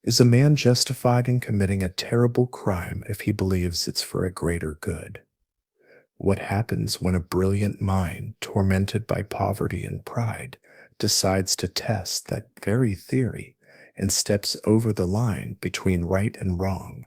Is a man justified in committing a terrible crime if he believes it's for a greater good? What happens when a brilliant mind, tormented by poverty and pride, decides to test that very theory and steps over the line between right and wrong?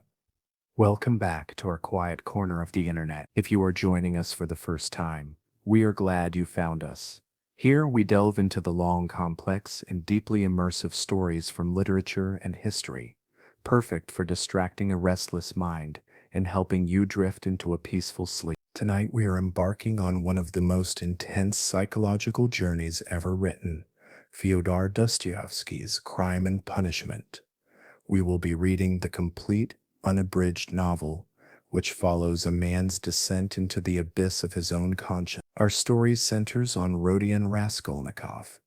Welcome back to our quiet corner of the internet. If you are joining us for the first time, we are glad you found us. Here we delve into the long, complex, and deeply immersive stories from literature and history, perfect for distracting a restless mind and helping you drift into a peaceful sleep. Tonight we are embarking on one of the most intense psychological journeys ever written, Fyodor Dostoevsky's Crime and Punishment. We will be reading the complete, unabridged novel, which follows a man's descent into the abyss of his own conscience. Our story centers on Rodion Raskolnikov,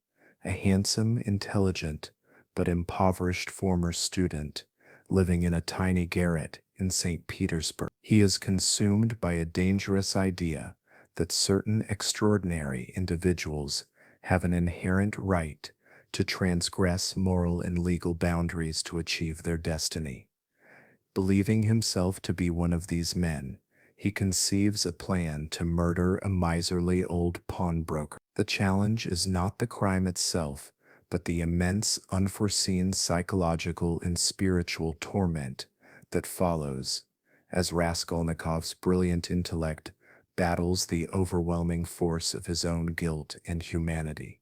a handsome, intelligent, but impoverished former student living in a tiny garret in St. Petersburg. He is consumed by a dangerous idea that certain extraordinary individuals have an inherent right to transgress moral and legal boundaries to achieve their destiny. Believing himself to be one of these men, he conceives a plan to murder a miserly old pawnbroker. The challenge is not the crime itself, but the immense, unforeseen psychological and spiritual torment that follows as Raskolnikov's brilliant intellect battles the overwhelming force of his own guilt and humanity.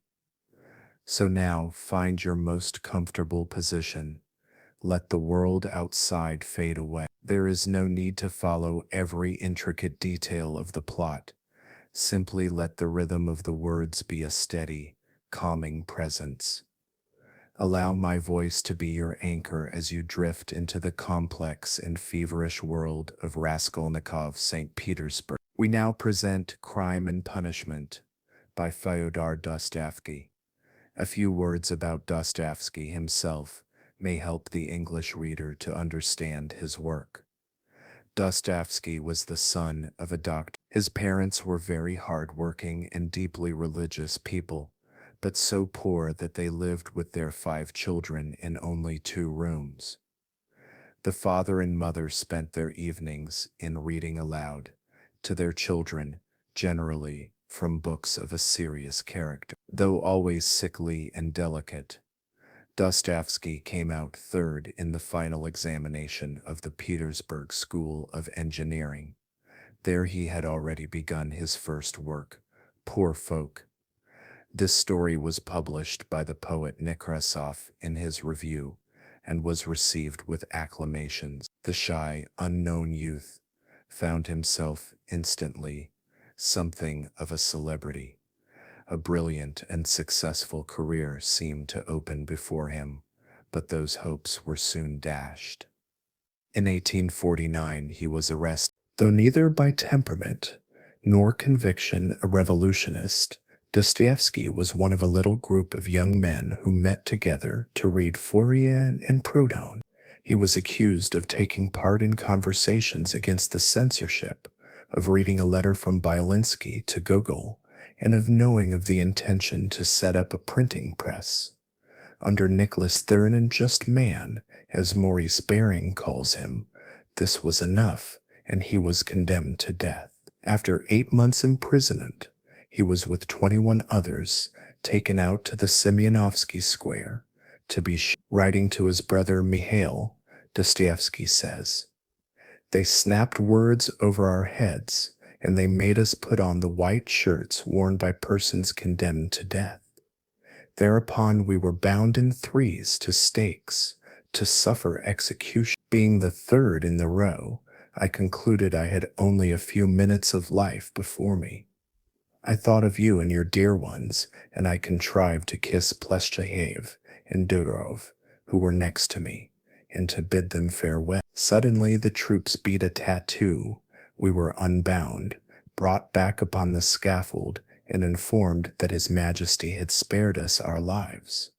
So now find your most comfortable position. Let the world outside fade away. There is no need to follow every intricate detail of the plot. Simply let the rhythm of the words be a steady, calming presence. Allow my voice to be your anchor as you drift into the complex and feverish world of Raskolnikov's St. Petersburg. We now present Crime and Punishment by Fyodor Dostoevsky. A few words about Dostoevsky himself may help the English reader to understand his work. Dostoevsky was the son of a doctor. His parents were very hard-working and deeply religious people, but so poor that they lived with their 5 children in only 2 rooms. The father and mother spent their evenings in reading aloud to their children, generally from books of a serious character. Though always sickly and delicate, Dostoevsky came out third in the final examination of the Petersburg School of Engineering. There he had already begun his first work, Poor Folk. This story was published by the poet Nekrasov in his review and was received with acclamations. The shy, unknown youth found himself instantly something of a celebrity. A brilliant and successful career seemed to open before him, but those hopes were soon dashed. In 1849 he was arrested. Though neither by temperament nor conviction a revolutionist, Dostoevsky was one of a little group of young men who met together to read Fourier and Proudhon. He was accused of taking part in conversations against the censorship, of reading a letter from Bielinsky to Gogol, and of knowing of the intention to set up a printing press. Under Nicholas Thurn and Just Man, as Maurice Baring calls him, this was enough, and he was condemned to death. After 8 months' imprisonment, he was with 21 others taken out to the Semyonovsky Square to be writing to his brother Mikhail, Dostoevsky says, "They snapped words over our heads, and they made us put on the white shirts worn by persons condemned to death. Thereupon we were bound in threes to stakes, to suffer execution. Being the third in the row, I concluded I had only a few minutes of life before me. I thought of you and your dear ones, and I contrived to kiss Pleshchayev and Durov, who were next to me, and to bid them farewell. Suddenly the troops beat a tattoo. We were unbound, brought back upon the scaffold, and informed that His Majesty had spared us our lives.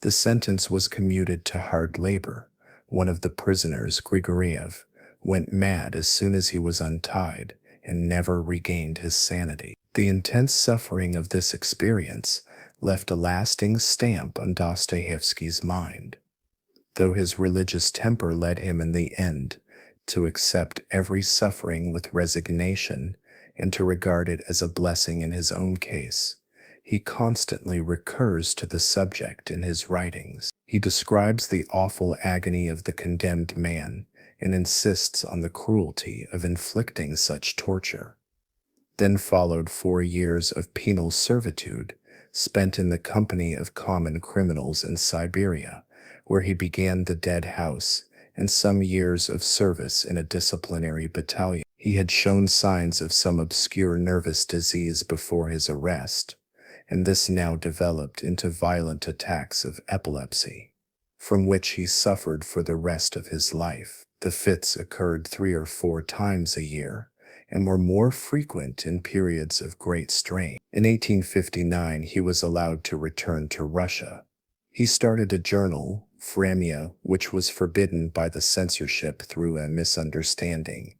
The sentence was commuted to hard labor. One of the prisoners, Grigoriev, went mad as soon as he was untied and never regained his sanity. The intense suffering of this experience left a lasting stamp on Dostoevsky's mind. though his religious temper led him in the end to accept every suffering with resignation and to regard it as a blessing in his own case. He constantly recurs to the subject in his writings. He describes the awful agony of the condemned man and insists on the cruelty of inflicting such torture. Then followed 4 years of penal servitude, spent in the company of common criminals in Siberia, where he began the dead house, and some years of service in a disciplinary battalion. He had shown signs of some obscure nervous disease before his arrest, and this now developed into violent attacks of epilepsy, from which he suffered for the rest of his life. The fits occurred 3 or 4 times a year, and were more frequent in periods of great strain. In 1859, he was allowed to return to Russia. He started a journal, Fremia, which was forbidden by the censorship through a misunderstanding.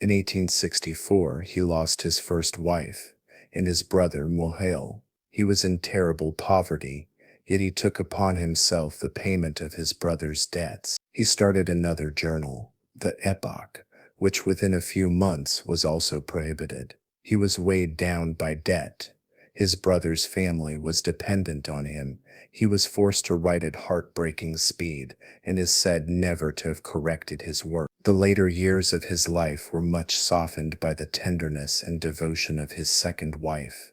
In 1864, he lost his first wife and his brother Mihail. He was in terrible poverty, yet he took upon himself the payment of his brother's debts. He started another journal, the Epoch, which within a few months was also prohibited. He was weighed down by debt. His brother's family was dependent on him. He was forced to write at heartbreaking speed and is said never to have corrected his work. The later years of his life were much softened by the tenderness and devotion of his second wife.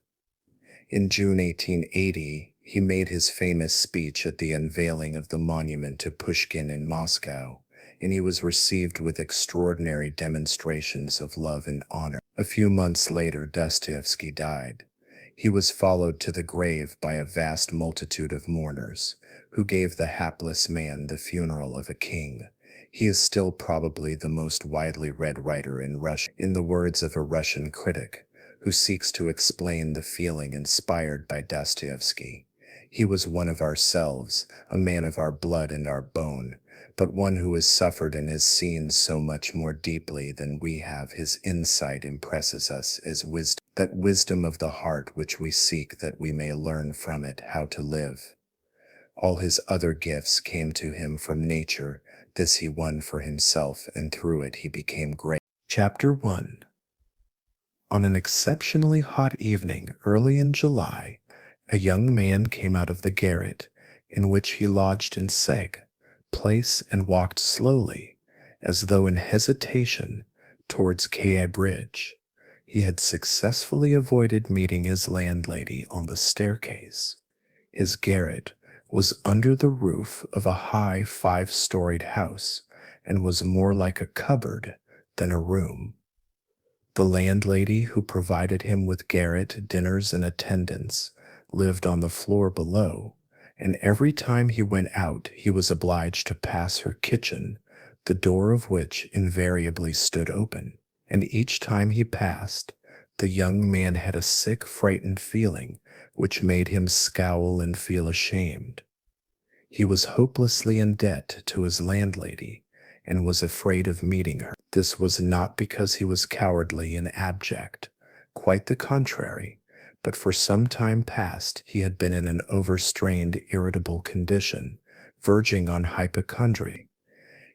In June 1880, he made his famous speech at the unveiling of the monument to Pushkin in Moscow, and he was received with extraordinary demonstrations of love and honor. A few months later, Dostoevsky died. He was followed to the grave by a vast multitude of mourners, who gave the hapless man the funeral of a king. He is still probably the most widely read writer in Russia. In the words of a Russian critic, who seeks to explain the feeling inspired by Dostoevsky, he was one of ourselves, a man of our blood and our bone, but one who has suffered and has seen so much more deeply than we have. His insight impresses us as wisdom, that wisdom of the heart which we seek that we may learn from it how to live. All his other gifts came to him from nature. This he won for himself, and through it he became great. Chapter 1. On an exceptionally hot evening early in July, a young man came out of the garret in which he lodged in Seg Place and walked slowly, as though in hesitation, towards Kei Bridge. He had successfully avoided meeting his landlady on the staircase. His garret was under the roof of a high 5-storied house and was more like a cupboard than a room. The landlady who provided him with garret, dinners, and attendance lived on the floor below, and every time he went out he was obliged to pass her kitchen, the door of which invariably stood open. And each time he passed, the young man had a sick, frightened feeling which made him scowl and feel ashamed. He was hopelessly in debt to his landlady and was afraid of meeting her. This was not because he was cowardly and abject, quite the contrary, but for some time past he had been in an overstrained, irritable condition, verging on hypochondria.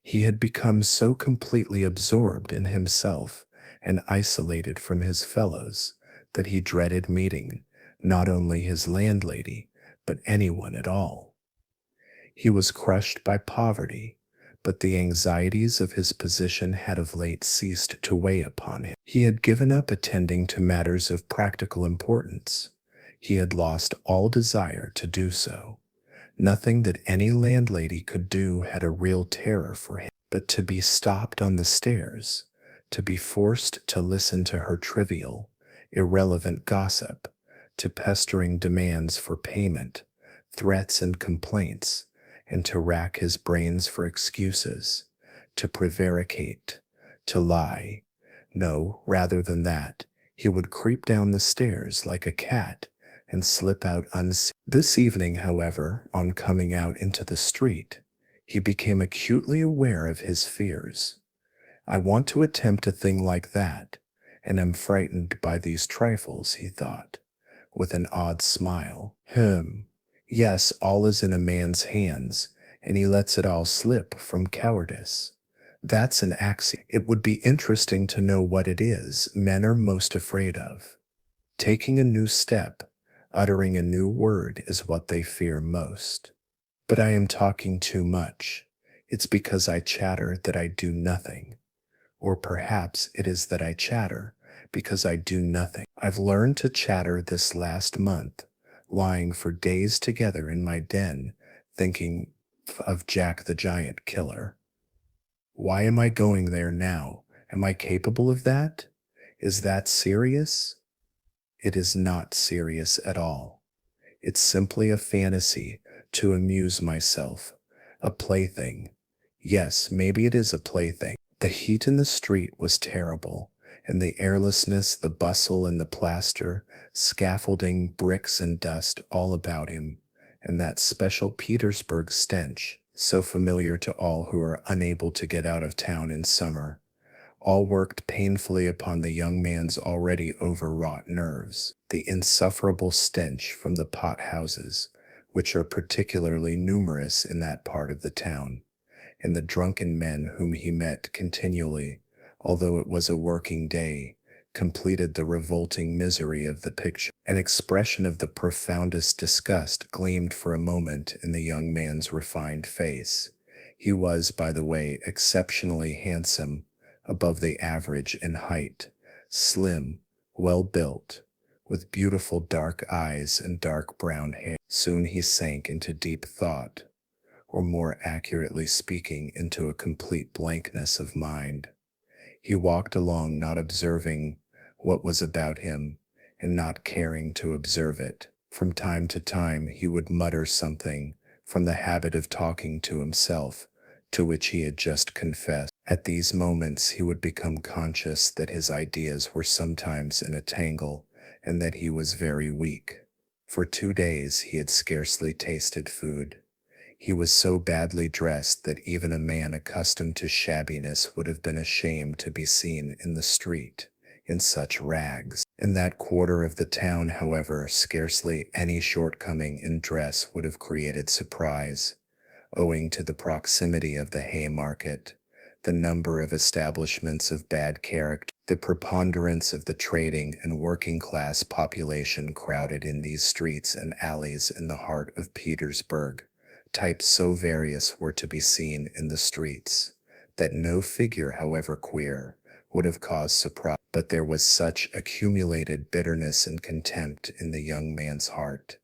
He had become so completely absorbed in himself and isolated from his fellows that he dreaded meeting not only his landlady, but anyone at all. He was crushed by poverty, but the anxieties of his position had of late ceased to weigh upon him. He had given up attending to matters of practical importance. He had lost all desire to do so. Nothing that any landlady could do had a real terror for him, but to be stopped on the stairs, to be forced to listen to her trivial, irrelevant gossip, to pestering demands for payment, threats and complaints, and to rack his brains for excuses, to prevaricate, to lie. No, rather than that, he would creep down the stairs like a cat and slip out unseen. This evening, however, on coming out into the street, he became acutely aware of his fears. I want to attempt a thing like that, and am frightened by these trifles, he thought, with an odd smile. Yes, all is in a man's hands, and he lets it all slip from cowardice. That's an axiom. It would be interesting to know what it is men are most afraid of. Taking a new step, uttering a new word is what they fear most. But I am talking too much. It's because I chatter that I do nothing. Or perhaps it is that I chatter because I do nothing. I've learned to chatter this last month, lying for days together in my den, thinking of Jack the Giant Killer. Why am I going there now? Am I capable of that? Is that serious? It is not serious at all. It's simply a fantasy to amuse myself, a plaything. Yes, maybe it is a plaything. The heat in the street was terrible, and the airlessness, the bustle and the plaster, scaffolding, bricks and dust all about him, and that special Petersburg stench, so familiar to all who are unable to get out of town in summer, all worked painfully upon the young man's already overwrought nerves. The insufferable stench from the pot houses, which are particularly numerous in that part of the town, and the drunken men whom he met continually, although it was a working day, completed the revolting misery of the picture. An expression of the profoundest disgust gleamed for a moment in the young man's refined face. He was, by the way, exceptionally handsome, above the average in height, slim, well-built, with beautiful dark eyes and dark brown hair. Soon he sank into deep thought, or more accurately speaking, into a complete blankness of mind. He walked along not observing what was about him, and not caring to observe it. From time to time he would mutter something, from the habit of talking to himself, to which he had just confessed. At these moments he would become conscious that his ideas were sometimes in a tangle, and that he was very weak. For 2 days he had scarcely tasted food. He was so badly dressed that even a man accustomed to shabbiness would have been ashamed to be seen in the street in such rags. In that quarter of the town, however, scarcely any shortcoming in dress would have created surprise, owing to the proximity of the Haymarket, the number of establishments of bad character, the preponderance of the trading and working-class population crowded in these streets and alleys in the heart of Petersburg. Types so various were to be seen in the streets, that no figure, however queer, would have caused surprise. But there was such accumulated bitterness and contempt in the young man's heart,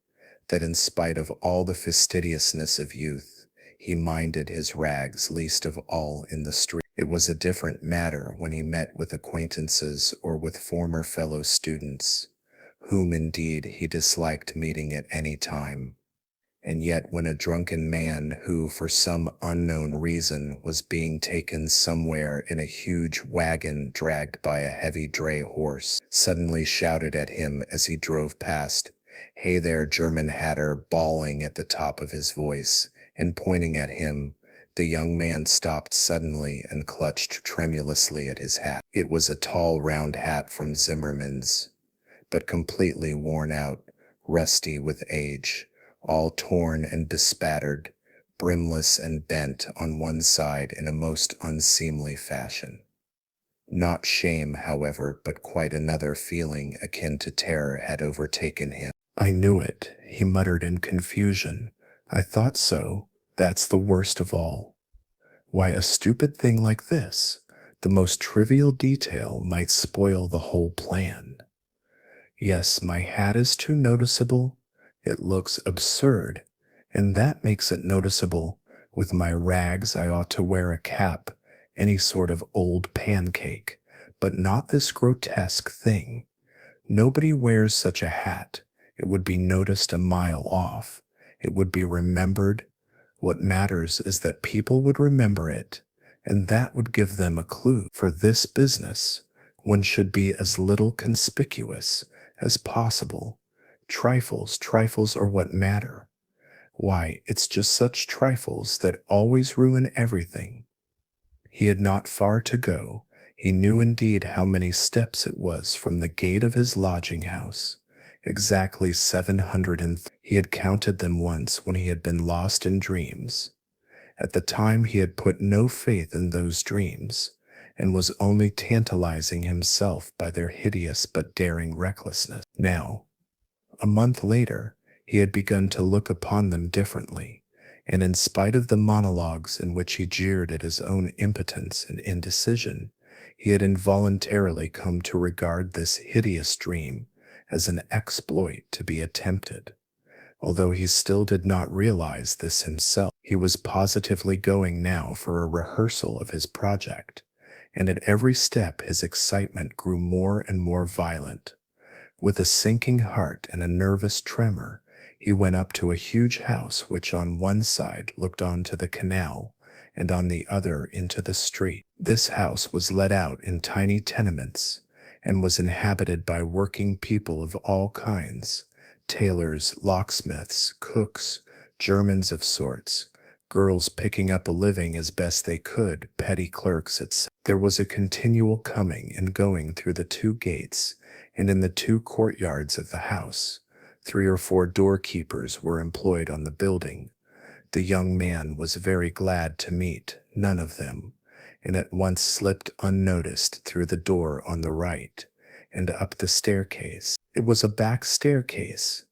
that in spite of all the fastidiousness of youth, he minded his rags least of all in the street. It was a different matter when he met with acquaintances or with former fellow students, whom indeed he disliked meeting at any time. And yet when a drunken man who, for some unknown reason, was being taken somewhere in a huge wagon dragged by a heavy dray horse, suddenly shouted at him as he drove past, "Hey there, German hatter," bawling at the top of his voice, and pointing at him, the young man stopped suddenly and clutched tremulously at his hat. It was a tall round hat from Zimmermann's, but completely worn out, rusty with age, all torn and bespattered, brimless and bent on one side in a most unseemly fashion. Not shame, however, but quite another feeling akin to terror had overtaken him. "I knew it," he muttered in confusion. "I thought so. That's the worst of all. Why, a stupid thing like this, the most trivial detail, might spoil the whole plan. Yes, my hat is too noticeable. It looks absurd, and that makes it noticeable. With my rags, I ought to wear a cap, any sort of old pancake, but not this grotesque thing. Nobody wears such a hat. It would be noticed a mile off. It would be remembered. What matters is that people would remember it, and that would give them a clue. For this business, one should be as little conspicuous as possible. Trifles are what matter. Why, it's just such trifles that always ruin everything." He had not far to go. He knew indeed how many steps it was from the gate of his lodging house. Exactly 700. He had counted them once when he had been lost in dreams. At the time, he had put no faith in those dreams and was only tantalizing himself by their hideous but daring recklessness. Now, a month later, he had begun to look upon them differently, and in spite of the monologues in which he jeered at his own impotence and indecision, he had involuntarily come to regard this hideous dream as an exploit to be attempted. Although he still did not realize this himself, he was positively going now for a rehearsal of his project, and at every step his excitement grew more and more violent. With a sinking heart and a nervous tremor, he went up to a huge house which on one side looked onto the canal and on the other into the street. This house was let out in tiny tenements and was inhabited by working people of all kinds: tailors, locksmiths, cooks, Germans of sorts, girls picking up a living as best they could, petty clerks, etc. There was a continual coming and going through the two gates, and in the two courtyards of the house. 3 or 4 doorkeepers were employed on the building. The young man was very glad to meet none of them, and at once slipped unnoticed through the door on the right and up the staircase. It was a back staircase,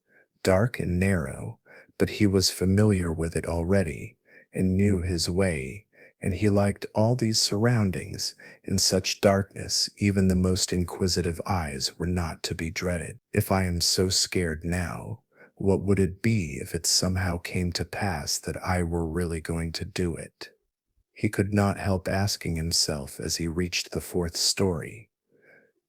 dark and narrow, but he was familiar with it already and knew his way, and he liked all these surroundings. In such darkness, even the most inquisitive eyes were not to be dreaded. If I am so scared now, what would it be if it somehow came to pass that I were really going to do it? He could not help asking himself as he reached the 4th story.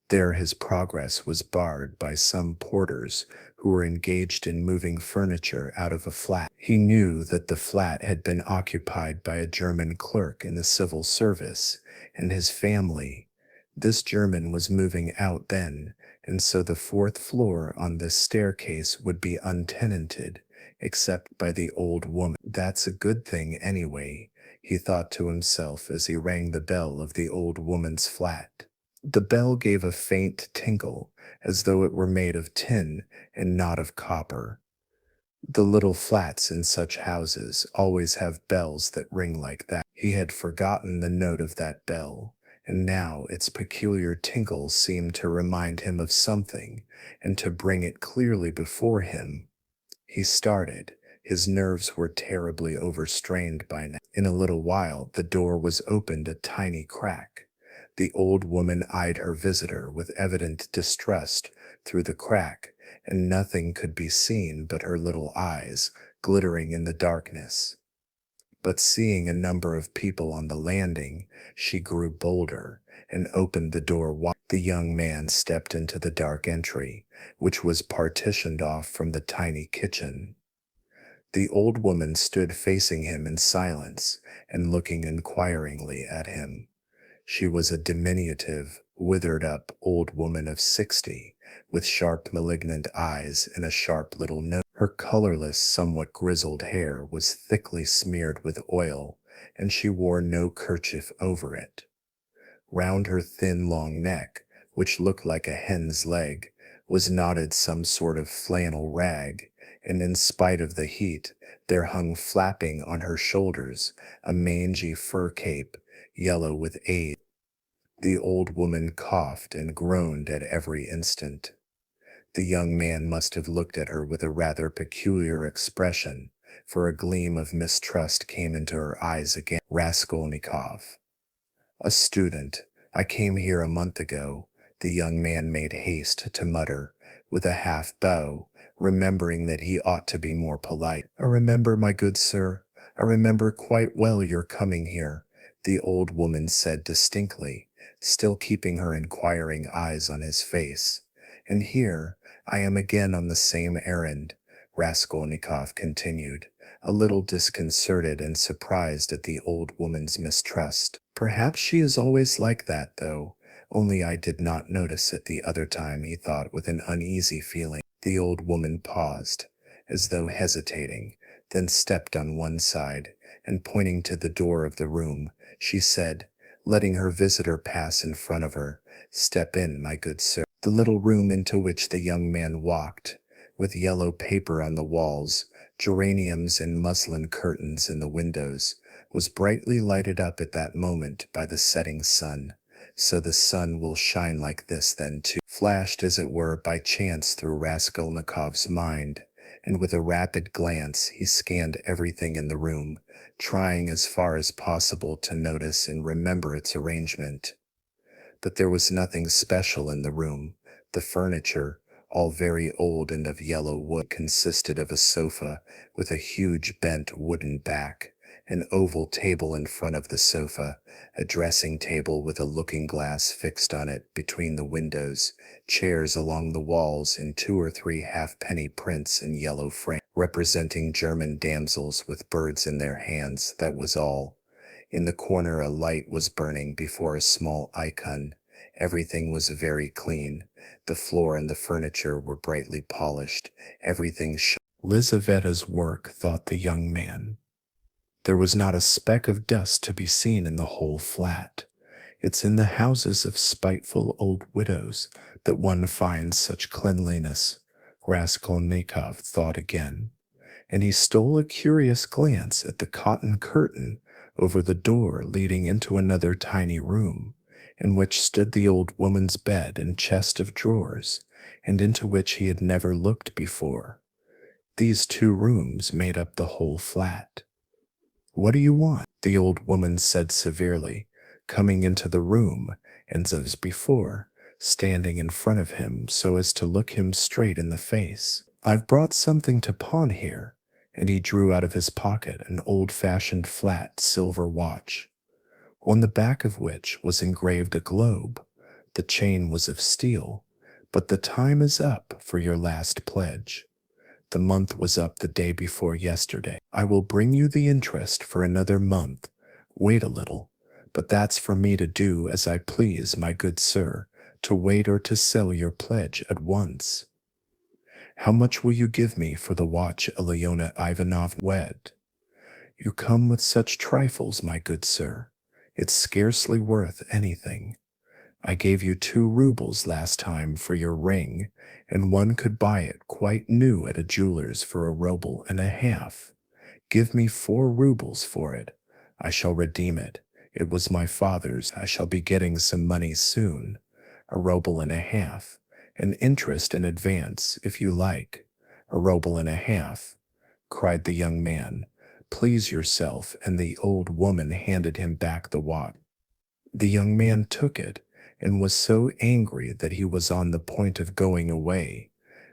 There his progress was barred by some porters who were engaged in moving furniture out of a flat. He knew that the flat had been occupied by a German clerk in the civil service and his family. This German was moving out then, and so the 4th floor on this staircase would be untenanted, except by the old woman. That's a good thing anyway, he thought to himself as he rang the bell of the old woman's flat. The bell gave a faint tinkle, as though it were made of tin and not of copper. The little flats in such houses always have bells that ring like that. He had forgotten the note of that bell, and now its peculiar tinkle seemed to remind him of something and to bring it clearly before him. He started. His nerves were terribly overstrained by now. In a little while, the door was opened a tiny crack. The old woman eyed her visitor with evident distrust through the crack, and nothing could be seen but her little eyes glittering in the darkness. But seeing a number of people on the landing, she grew bolder and opened the door wide. The young man stepped into the dark entry, which was partitioned off from the tiny kitchen. The old woman stood facing him in silence and looking inquiringly at him. She was a diminutive, withered-up old woman of 60, with sharp, malignant eyes and a sharp little nose. Her colorless, somewhat grizzled hair was thickly smeared with oil, and she wore no kerchief over it. Round her thin, long neck, which looked like a hen's leg, was knotted some sort of flannel rag, and in spite of the heat, there hung flapping on her shoulders a mangy fur cape, yellow with age. The old woman coughed and groaned at every instant. The young man must have looked at her with a rather peculiar expression, for a gleam of mistrust came into her eyes again. Raskolnikov. A student. I came here a month ago, the young man made haste to mutter, with a half bow, remembering that he ought to be more polite. I remember, my good sir, I remember quite well your coming here, the old woman said distinctly, still keeping her inquiring eyes on his face. And here I am again on the same errand, Raskolnikov continued, a little disconcerted and surprised at the old woman's mistrust. Perhaps she is always like that, though, only I did not notice it the other time, he thought with an uneasy feeling. The old woman paused, as though hesitating, then stepped on one side, and pointing to the door of the room, she said, letting her visitor pass in front of her, "Step in, my good sir." The little room into which the young man walked, with yellow paper on the walls, geraniums and muslin curtains in the windows, was brightly lighted up at that moment by the setting sun. So the sun will shine like this then too, flashed as it were by chance through Raskolnikov's mind, and with a rapid glance he scanned everything in the room, trying as far as possible to notice and remember its arrangement. But there was nothing special in the room. The furniture, all very old and of yellow wood, consisted of a sofa with a huge bent wooden back, an oval table in front of the sofa, a dressing table with a looking glass fixed on it between the windows, chairs along the walls, and 2 or 3 halfpenny prints in yellow frame representing German damsels with birds in their hands. That was all. In the corner a light was burning before a small icon. Everything was very clean. The floor and the furniture were brightly polished. Everything Lizaveta's work, thought the young man. There was not a speck of dust to be seen in the whole flat. It's in the houses of spiteful old widows that one finds such cleanliness, Raskolnikov thought again, and he stole a curious glance at the cotton curtain over the door leading into another tiny room, in which stood the old woman's bed and chest of drawers, and into which he had never looked before. These 2 rooms made up the whole flat. "What do you want?" the old woman said severely, coming into the room, and as before, standing in front of him so as to look him straight in the face. "I've brought something to pawn here," and he drew out of his pocket an old-fashioned flat silver watch, on the back of which was engraved a globe. The chain was of steel, but the time is up for your last pledge. The month was up the day before yesterday. I will bring you the interest for another month. Wait a little, but that's for me to do as I please, my good sir, to wait or to sell your pledge at once. How much will you give me for the watch, Alyona Ivanovna? Wed. You come with such trifles, my good sir. It's scarcely worth anything. I gave you 2 rubles last time for your ring, and one could buy it quite new at a jeweler's for 1.50 rubles. Give me 4 rubles for it. I shall redeem it. It was my father's. I shall be getting some money soon. 1.50 rubles. An interest in advance, if you like. 1.50 rubles, cried the young man. Please yourself, and the old woman handed him back the watch. The young man took it, and was so angry that he was on the point of going away,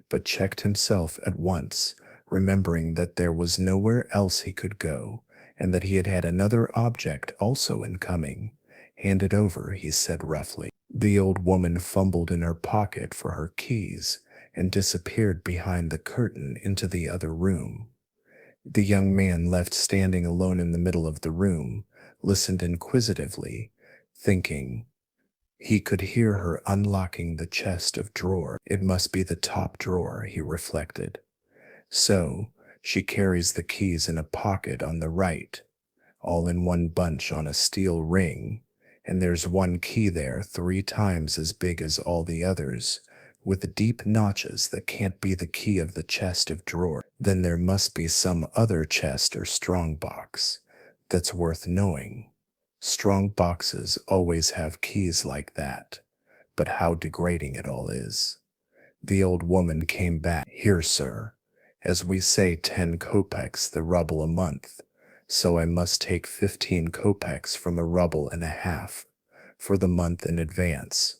but checked himself at once, remembering that there was nowhere else he could go, and that he had had another object also in coming. Hand it over, he said roughly. The old woman fumbled in her pocket for her keys, and disappeared behind the curtain into the other room. The young man, left standing alone in the middle of the room, listened inquisitively, thinking. He could hear her unlocking the chest of drawers. It must be the top drawer, he reflected. So, she carries the keys in a pocket on the right, all in one bunch on a steel ring, and there's one key there 3 times as big as all the others, with deep notches that can't be the key of the chest of drawers. Then there must be some other chest or strong box that's worth knowing. Strong boxes always have keys like that, but how degrading it all is. The old woman came back. Here, sir, as we say 10 kopecks the ruble a month, so I must take 15 kopecks from 1.50 rubles for the month in advance.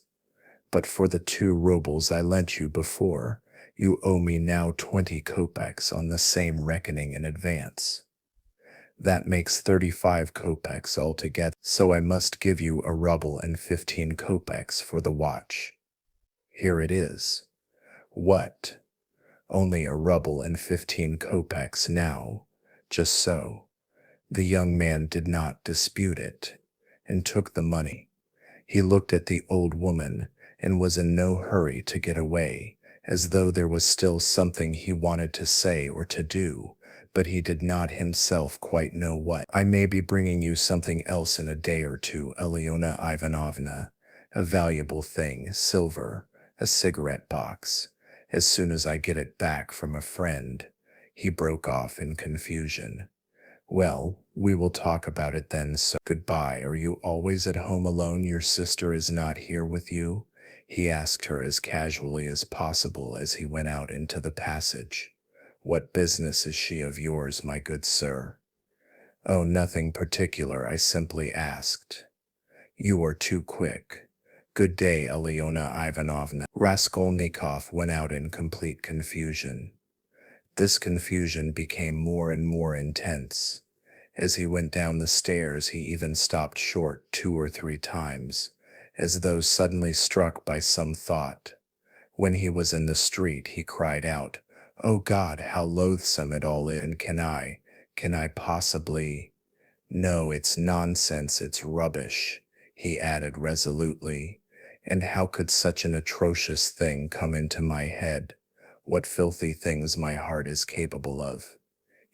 But for the 2 rubles I lent you before, you owe me now 20 kopecks on the same reckoning in advance. That makes 35 kopecks altogether, so I must give you 1.15 rubles for the watch. Here it is. What? Only 1.15 rubles now. Just so. The young man did not dispute it, and took the money. He looked at the old woman, and was in no hurry to get away, as though there was still something he wanted to say or to do, but he did not himself quite know what. I may be bringing you something else in a day or two, Alyona Ivanovna. A valuable thing, silver, a cigarette box. As soon as I get it back from a friend. He broke off in confusion. Well, We will talk about it then, so goodbye. Are you always at home alone? Your sister is not here with you? He asked her as casually as possible as he went out into the passage. What business is she of yours, my good sir? Oh, nothing particular, I simply asked. You are too quick. Good day, Alyona Ivanovna. Raskolnikov went out in complete confusion. This confusion became more and more intense. As he went down the stairs, he even stopped short 2 or 3 times, as though suddenly struck by some thought. When he was in the street, he cried out, "Oh God, how loathsome it all is, and can I possibly— No, it's nonsense, it's rubbish," he added resolutely. And how could such an atrocious thing come into my head? What filthy things my heart is capable of.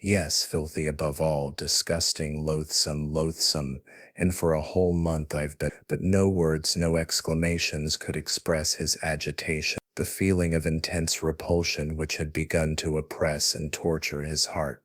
Yes, filthy above all, disgusting, loathsome, and for a whole month I've been— But no words, no exclamations could express his agitation. The feeling of intense repulsion which had begun to oppress and torture his heart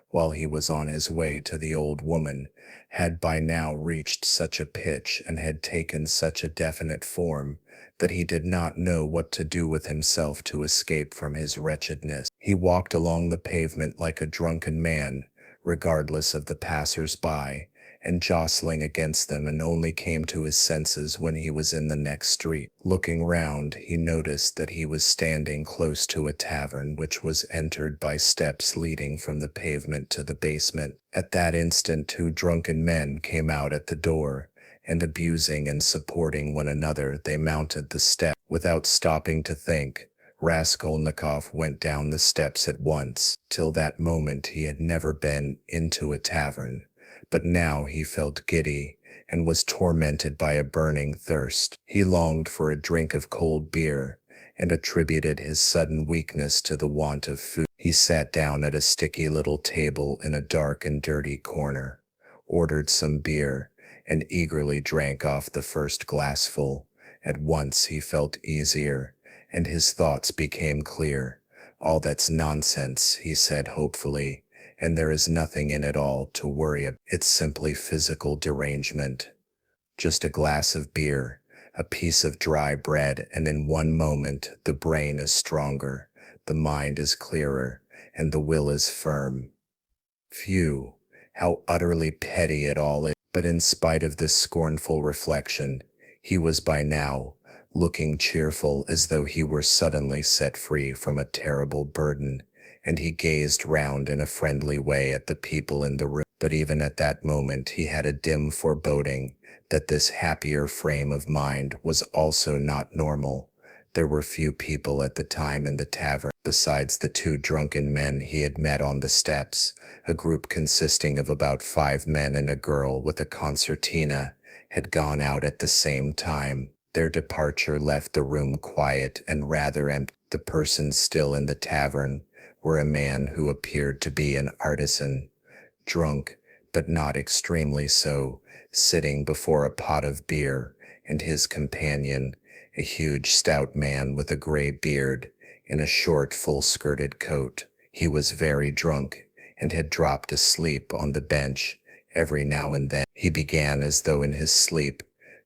while he was on his way to the old woman had by now reached such a pitch and had taken such a definite form that he did not know what to do with himself to escape from his wretchedness. He walked along the pavement like a drunken man, regardless of the passers-by, and jostling against them, and only came to his senses when he was in the next street. Looking round, he noticed that he was standing close to a tavern which was entered by steps leading from the pavement to the basement. At that instant 2 drunken men came out at the door, and abusing and supporting one another, they mounted the step. Without stopping to think, Raskolnikov went down the steps at once. Till that moment he had never been into a tavern, but now he felt giddy and was tormented by a burning thirst. He longed for a drink of cold beer and attributed his sudden weakness to the want of food. He sat down at a sticky little table in a dark and dirty corner, ordered some beer, and eagerly drank off the first glassful. At once he felt easier, and his thoughts became clear. "All that's nonsense," he said hopefully, "and there is nothing in it all to worry about. It's simply physical derangement. Just a glass of beer, a piece of dry bread, and in one moment the brain is stronger, the mind is clearer, and the will is firm. Phew, how utterly petty it all is." But in spite of this scornful reflection, he was by now looking cheerful, as though he were suddenly set free from a terrible burden, and he gazed round in a friendly way at the people in the room. But even at that moment he had a dim foreboding that this happier frame of mind was also not normal. There were few people at the time in the tavern, besides the 2 drunken men he had met on the steps. A group consisting of about 5 men and a girl with a concertina had gone out at the same time. Their departure left the room quiet and rather empty. The persons still in the tavern were a man who appeared to be an artisan, drunk, but not extremely so, sitting before a pot of beer, and his companion, a huge stout man with a gray beard, in a short full-skirted coat. He was very drunk, and had dropped asleep on the bench. Every now and then he began, as though in his sleep,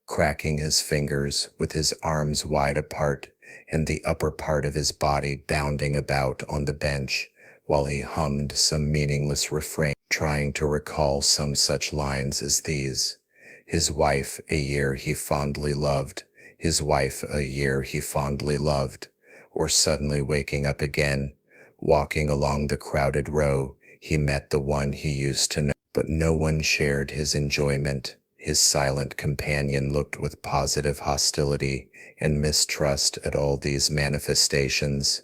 cracking his fingers with his arms wide apart and the upper part of his body bounding about on the bench, while he hummed some meaningless refrain, trying to recall some such lines as these: "His wife a year he fondly loved, his wife a year he fondly loved," or suddenly waking up again, walking along the crowded row, he met the one he used to know. But no one shared his enjoyment. His silent companion looked with positive hostility and mistrust at all these manifestations.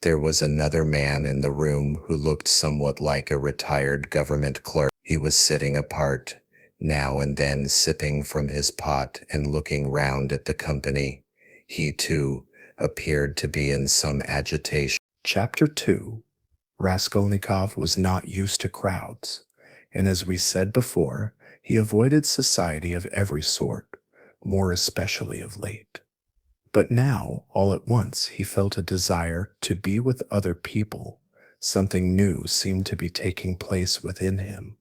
There was another man in the room who looked somewhat like a retired government clerk. He was sitting apart, now and then sipping from his pot and looking round at the company. He, too, appeared to be in some agitation. Chapter 2. Raskolnikov was not used to crowds, and as we said before, he avoided society of every sort, more especially of late. But now, all at once, he felt a desire to be with other people. Something new seemed to be taking place within him,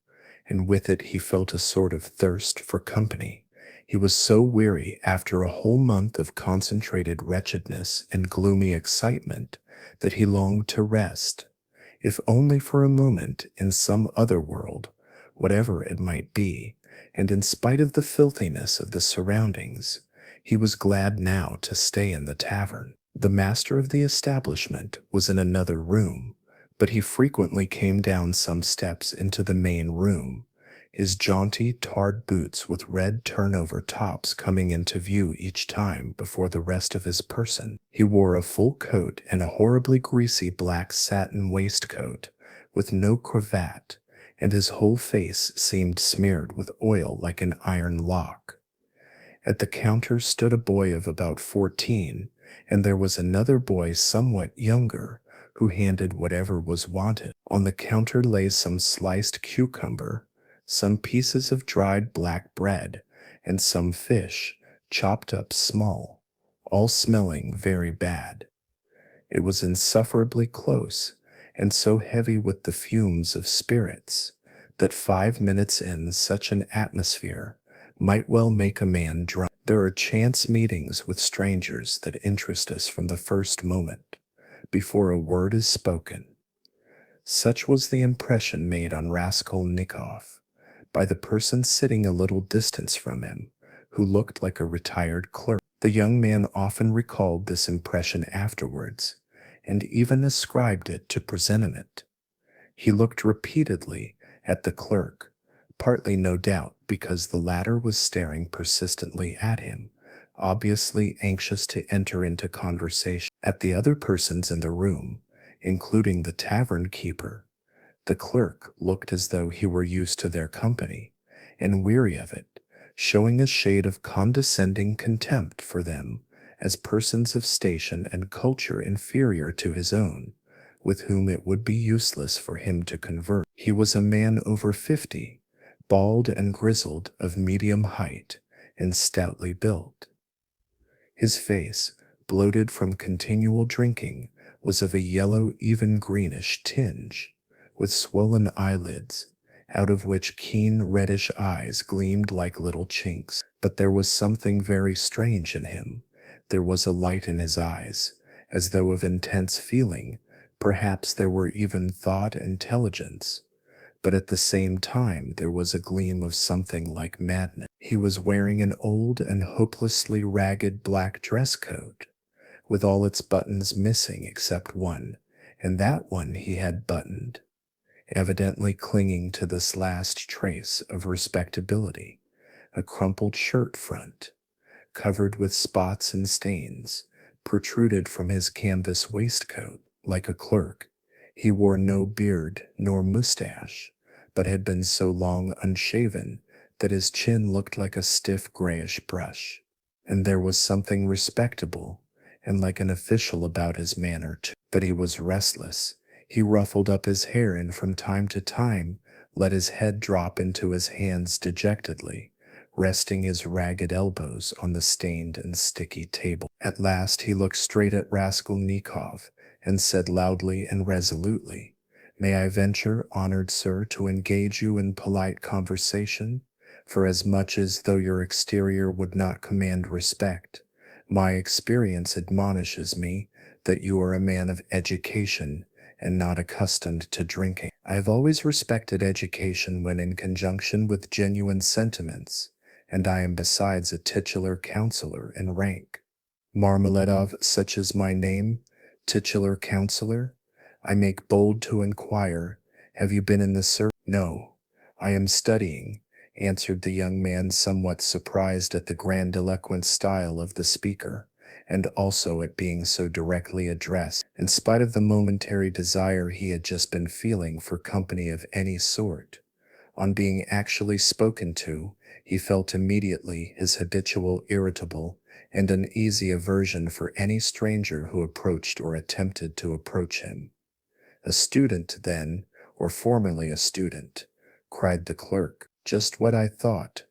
and with it he felt a sort of thirst for company. He was so weary after a whole month of concentrated wretchedness and gloomy excitement that he longed to rest, if only for a moment, in some other world, whatever it might be, and in spite of the filthiness of the surroundings, he was glad now to stay in the tavern. The master of the establishment was in another room, but he frequently came down some steps into the main room, his jaunty tarred boots with red turnover tops coming into view each time before the rest of his person. He wore a full coat and a horribly greasy black satin waistcoat, with no cravat, and his whole face seemed smeared with oil like an iron lock. At the counter stood a boy of about 14, and there was another boy somewhat younger, who handed whatever was wanted. On the counter lay some sliced cucumber, some pieces of dried black bread, and some fish, chopped up small, all smelling very bad. It was insufferably close, and so heavy with the fumes of spirits, that 5 minutes in such an atmosphere might well make a man drunk. There are chance meetings with strangers that interest us from the first moment, before a word is spoken. Such was the impression made on Raskolnikov by the person sitting a little distance from him, who looked like a retired clerk. The young man often recalled this impression afterwards, and even ascribed it to presentiment. He looked repeatedly at the clerk, partly no doubt because the latter was staring persistently at him, obviously anxious to enter into conversation. At the other persons in the room, including the tavern keeper, the clerk looked as though he were used to their company, and weary of it, showing a shade of condescending contempt for them as persons of station and culture inferior to his own, with whom it would be useless for him to converse. He was a man over 50, bald and grizzled, of medium height, and stoutly built. His face, bloated from continual drinking, was of a yellow, even greenish tinge, with swollen eyelids, out of which keen reddish eyes gleamed like little chinks. But there was something very strange in him. There was a light in his eyes, as though of intense feeling. Perhaps there were even thought, intelligence, but at the same time there was a gleam of something like madness. He was wearing an old and hopelessly ragged black dress coat, with all its buttons missing except one, and that one he had buttoned, evidently clinging to this last trace of respectability, a crumpled shirt front, covered with spots and stains, protruded from his canvas waistcoat. Like a clerk, he wore no beard nor mustache, but had been so long unshaven that his chin looked like a stiff grayish brush. And there was something respectable and like an official about his manner too. But he was restless. He ruffled up his hair and from time to time let his head drop into his hands dejectedly, resting his ragged elbows on the stained and sticky table. At last he looked straight at Raskolnikov and said loudly and resolutely, "May I venture, honored sir, to engage you in polite conversation? For as much as though your exterior would not command respect, my experience admonishes me that you are a man of education and not accustomed to drinking. I have always respected education when in conjunction with genuine sentiments, and I am besides a titular counselor in rank. Marmeladov, such is my name, titular counselor. I make bold to inquire, have you been in the service?" "No, I am studying," answered the young man, somewhat surprised at the grandiloquent style of the speaker, and also at being so directly addressed, in spite of the momentary desire he had just been feeling for company of any sort. On being actually spoken to, he felt immediately his habitual irritable and uneasy aversion for any stranger who approached or attempted to approach him. "A student, then, or formerly a student?" cried the clerk. "Just what I thought.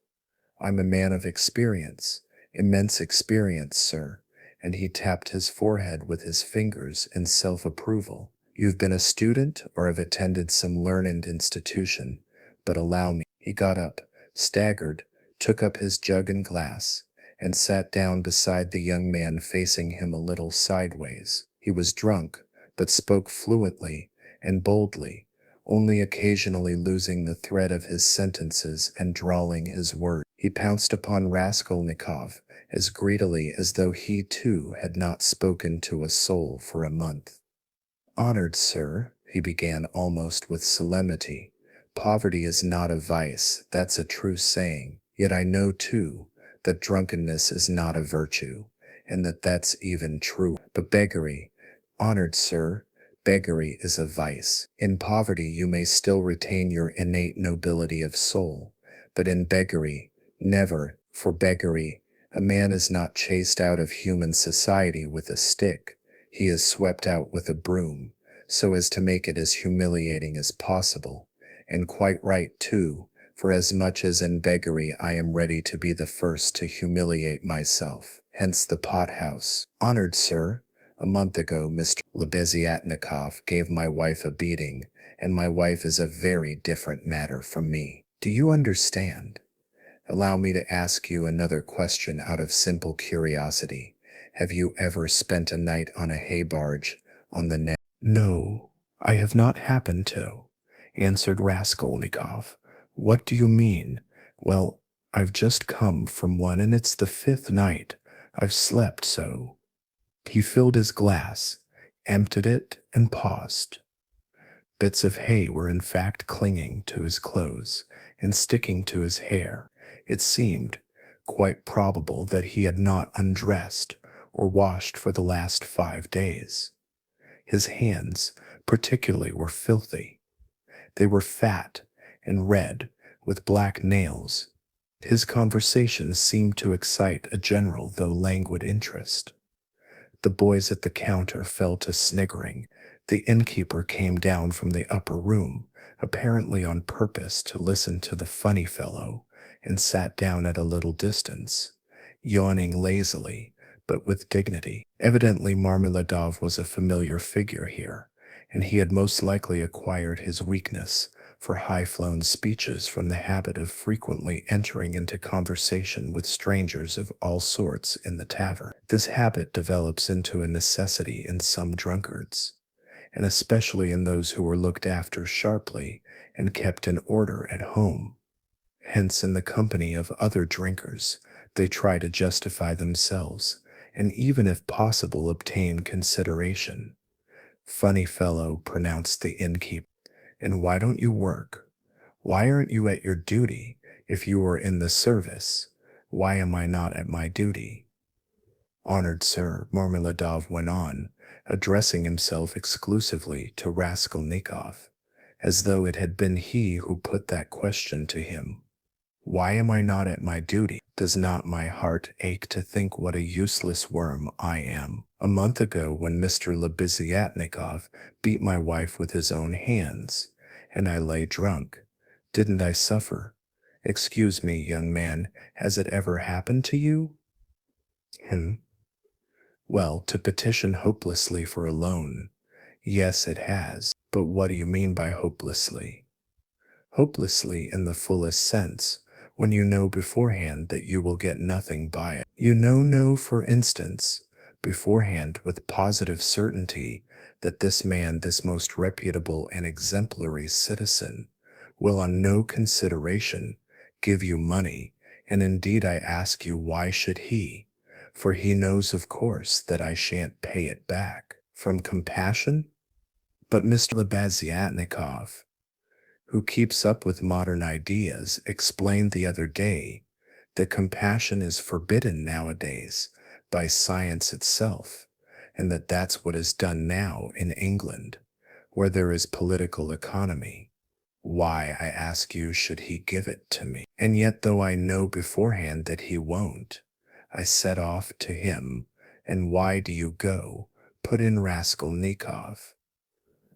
I'm a man of experience, immense experience, sir," and he tapped his forehead with his fingers in self-approval. "You've been a student or have attended some learned institution, but allow me." He got up, staggered, took up his jug and glass, and sat down beside the young man facing him a little sideways. He was drunk, but spoke fluently and boldly, only occasionally losing the thread of his sentences and drawling his words. He pounced upon Raskolnikov as greedily as though he too had not spoken to a soul for a month. "Honored sir," he began almost with solemnity, "poverty is not a vice, that's a true saying, yet I know too that drunkenness is not a virtue, and that that's even true. But beggary, honored sir, beggary is a vice. In poverty you may still retain your innate nobility of soul, but in beggary, never. For beggary, a man is not chased out of human society with a stick, he is swept out with a broom, so as to make it as humiliating as possible. And quite right too, for as much as in beggary I am ready to be the first to humiliate myself. Hence the pothouse. Honored sir, a month ago Mr. Lebeziatnikov gave my wife a beating, and my wife is a very different matter from me. Do you understand? Allow me to ask you another question out of simple curiosity. Have you ever spent a night on a hay barge on the net? No, I have not happened to, answered Raskolnikov. What do you mean? Well, I've just come from one and it's the 5th night I've slept so. He filled his glass, emptied it, and paused. Bits of hay were in fact clinging to his clothes and sticking to his hair. It seemed quite probable that he had not undressed or washed for the last 5 days. His hands, particularly, were filthy. They were fat and red, with black nails. His conversation seemed to excite a general though languid interest. The boys at the counter fell to sniggering. The innkeeper came down from the upper room, apparently on purpose to listen to the funny fellow, and sat down at a little distance, yawning lazily, but with dignity. Evidently Marmeladov was a familiar figure here, and he had most likely acquired his weakness for high-flown speeches from the habit of frequently entering into conversation with strangers of all sorts in the tavern. This habit develops into a necessity in some drunkards, and especially in those who were looked after sharply and kept in order at home. Hence, in the company of other drinkers, they try to justify themselves, and even if possible obtain consideration. Funny fellow, pronounced the innkeeper. And why don't you work? Why aren't you at your duty? If you were in the service, why am I not at my duty? Honored sir, Marmeladov went on, addressing himself exclusively to Raskolnikov, as though it had been he who put that question to him. Why am I not at my duty? Does not my heart ache to think what a useless worm I am? A month ago, when Mr. Lebeziatnikov beat my wife with his own hands, and I lay drunk, didn't I suffer? Excuse me, young man, has it ever happened to you? Well, to petition hopelessly for a loan. Yes, it has. But what do you mean by hopelessly? Hopelessly in the fullest sense, when you know beforehand that you will get nothing by it. You know, for instance, beforehand with positive certainty that this man, this most reputable and exemplary citizen, will on no consideration give you money, and indeed I ask you, why should he? For he knows, of course, that I shan't pay it back. From compassion? But Mr. Lebeziatnikov, who keeps up with modern ideas, explained the other day that compassion is forbidden nowadays by science itself, and that that's what is done now in England, where there is political economy. Why, I ask you, should he give it to me? And yet, though I know beforehand that he won't, I set off to him. And why do you go? Put in Raskolnikov.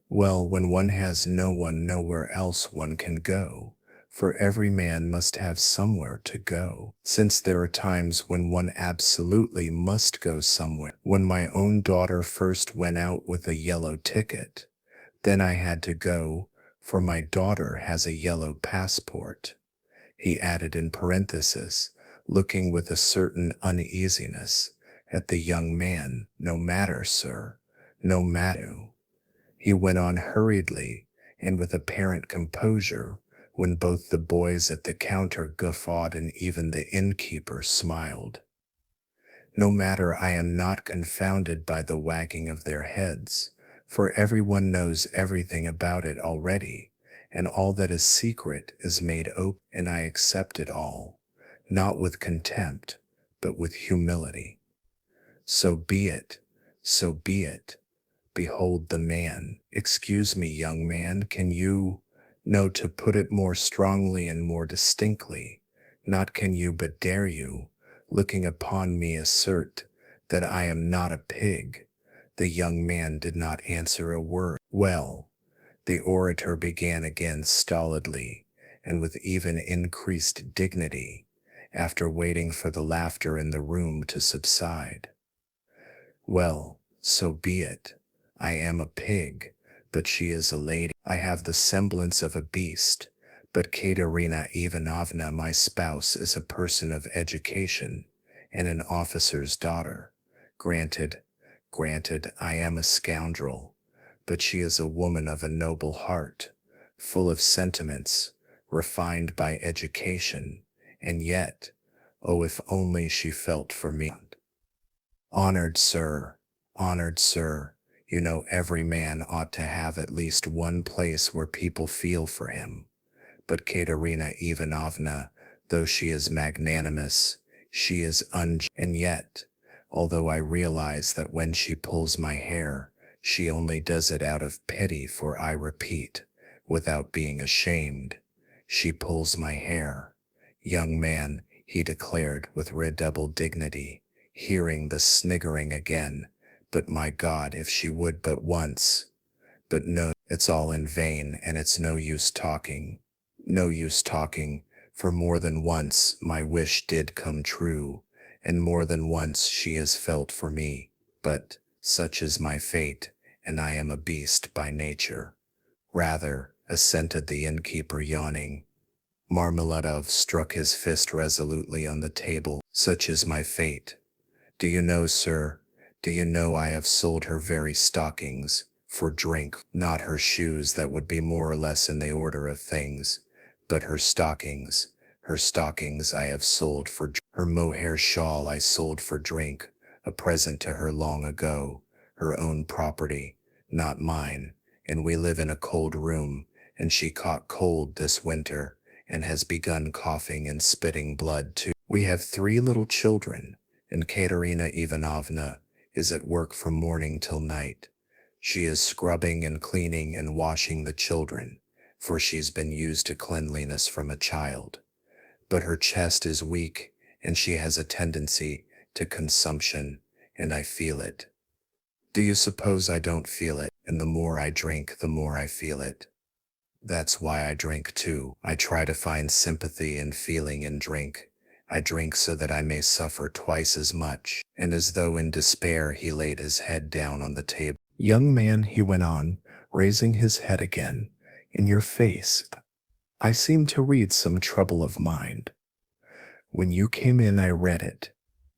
Well, when one has no one, nowhere else one can go, for every man must have somewhere to go. Since there are times when one absolutely must go somewhere. When my own daughter first went out with a yellow ticket, then I had to go, for my daughter has a yellow passport. he added in parenthesis, looking with a certain uneasiness at the young man. No matter, sir, no matter. He went on hurriedly and with apparent composure when both the boys at the counter guffawed and even the innkeeper smiled. No matter, I am not confounded by the wagging of their heads, for everyone knows everything about it already, and all that is secret is made open, and I accept it all, not with contempt, but with humility. So be it, so be it. Behold the man. Excuse me, young man, can you, no, to put it more strongly and more distinctly, not can you but dare you, looking upon me, assert that I am not a pig? The young man did not answer a word. Well, the orator began again stolidly and with even increased dignity, after waiting for the laughter in the room to subside. Well, so be it. I am a pig, but she is a lady. I have the semblance of a beast, but Katerina Ivanovna, my spouse, is a person of education and an officer's daughter. Granted, I am a scoundrel, but she is a woman of a noble heart, full of sentiments, refined by education, and yet, oh, if only she felt for me. Honored sir, you know every man ought to have at least one place where people feel for him. But Katerina Ivanovna, though she is magnanimous, she is and yet, although I realize that when she pulls my hair, she only does it out of pity, for I repeat, without being ashamed, she pulls my hair. Young man, he declared with redoubled dignity, hearing the sniggering again, but my God, if she would but once. But no, it's all in vain, and it's no use talking. No use talking, for more than once my wish did come true, and more than once she has felt for me, but such is my fate, and I am a beast by nature. Rather, assented the innkeeper, yawning. Marmeladov struck his fist resolutely on the table. Such is my fate. Do you know, sir, do you know I have sold her very stockings, for drink, not her shoes, that would be more or less in the order of things, but her stockings I have sold for drink. Her mohair shawl I sold for drink, a present to her long ago, her own property, not mine, and we live in a cold room, and she caught cold this winter, and has begun coughing and spitting blood too. We have 3 little children, and Katerina Ivanovna is at work from morning till night. She is scrubbing and cleaning and washing the children, for she's been used to cleanliness from a child. But her chest is weak, and she has a tendency to consumption, and I feel it. Do you suppose I don't feel it? And the more I drink, the more I feel it. That's why I drink too. I try to find sympathy and feeling in drink. I drink so that I may suffer twice as much. And as though in despair, he laid his head down on the table. Young man, he went on, raising his head again, in your face, I seem to read some trouble of mind. When you came in, I read it,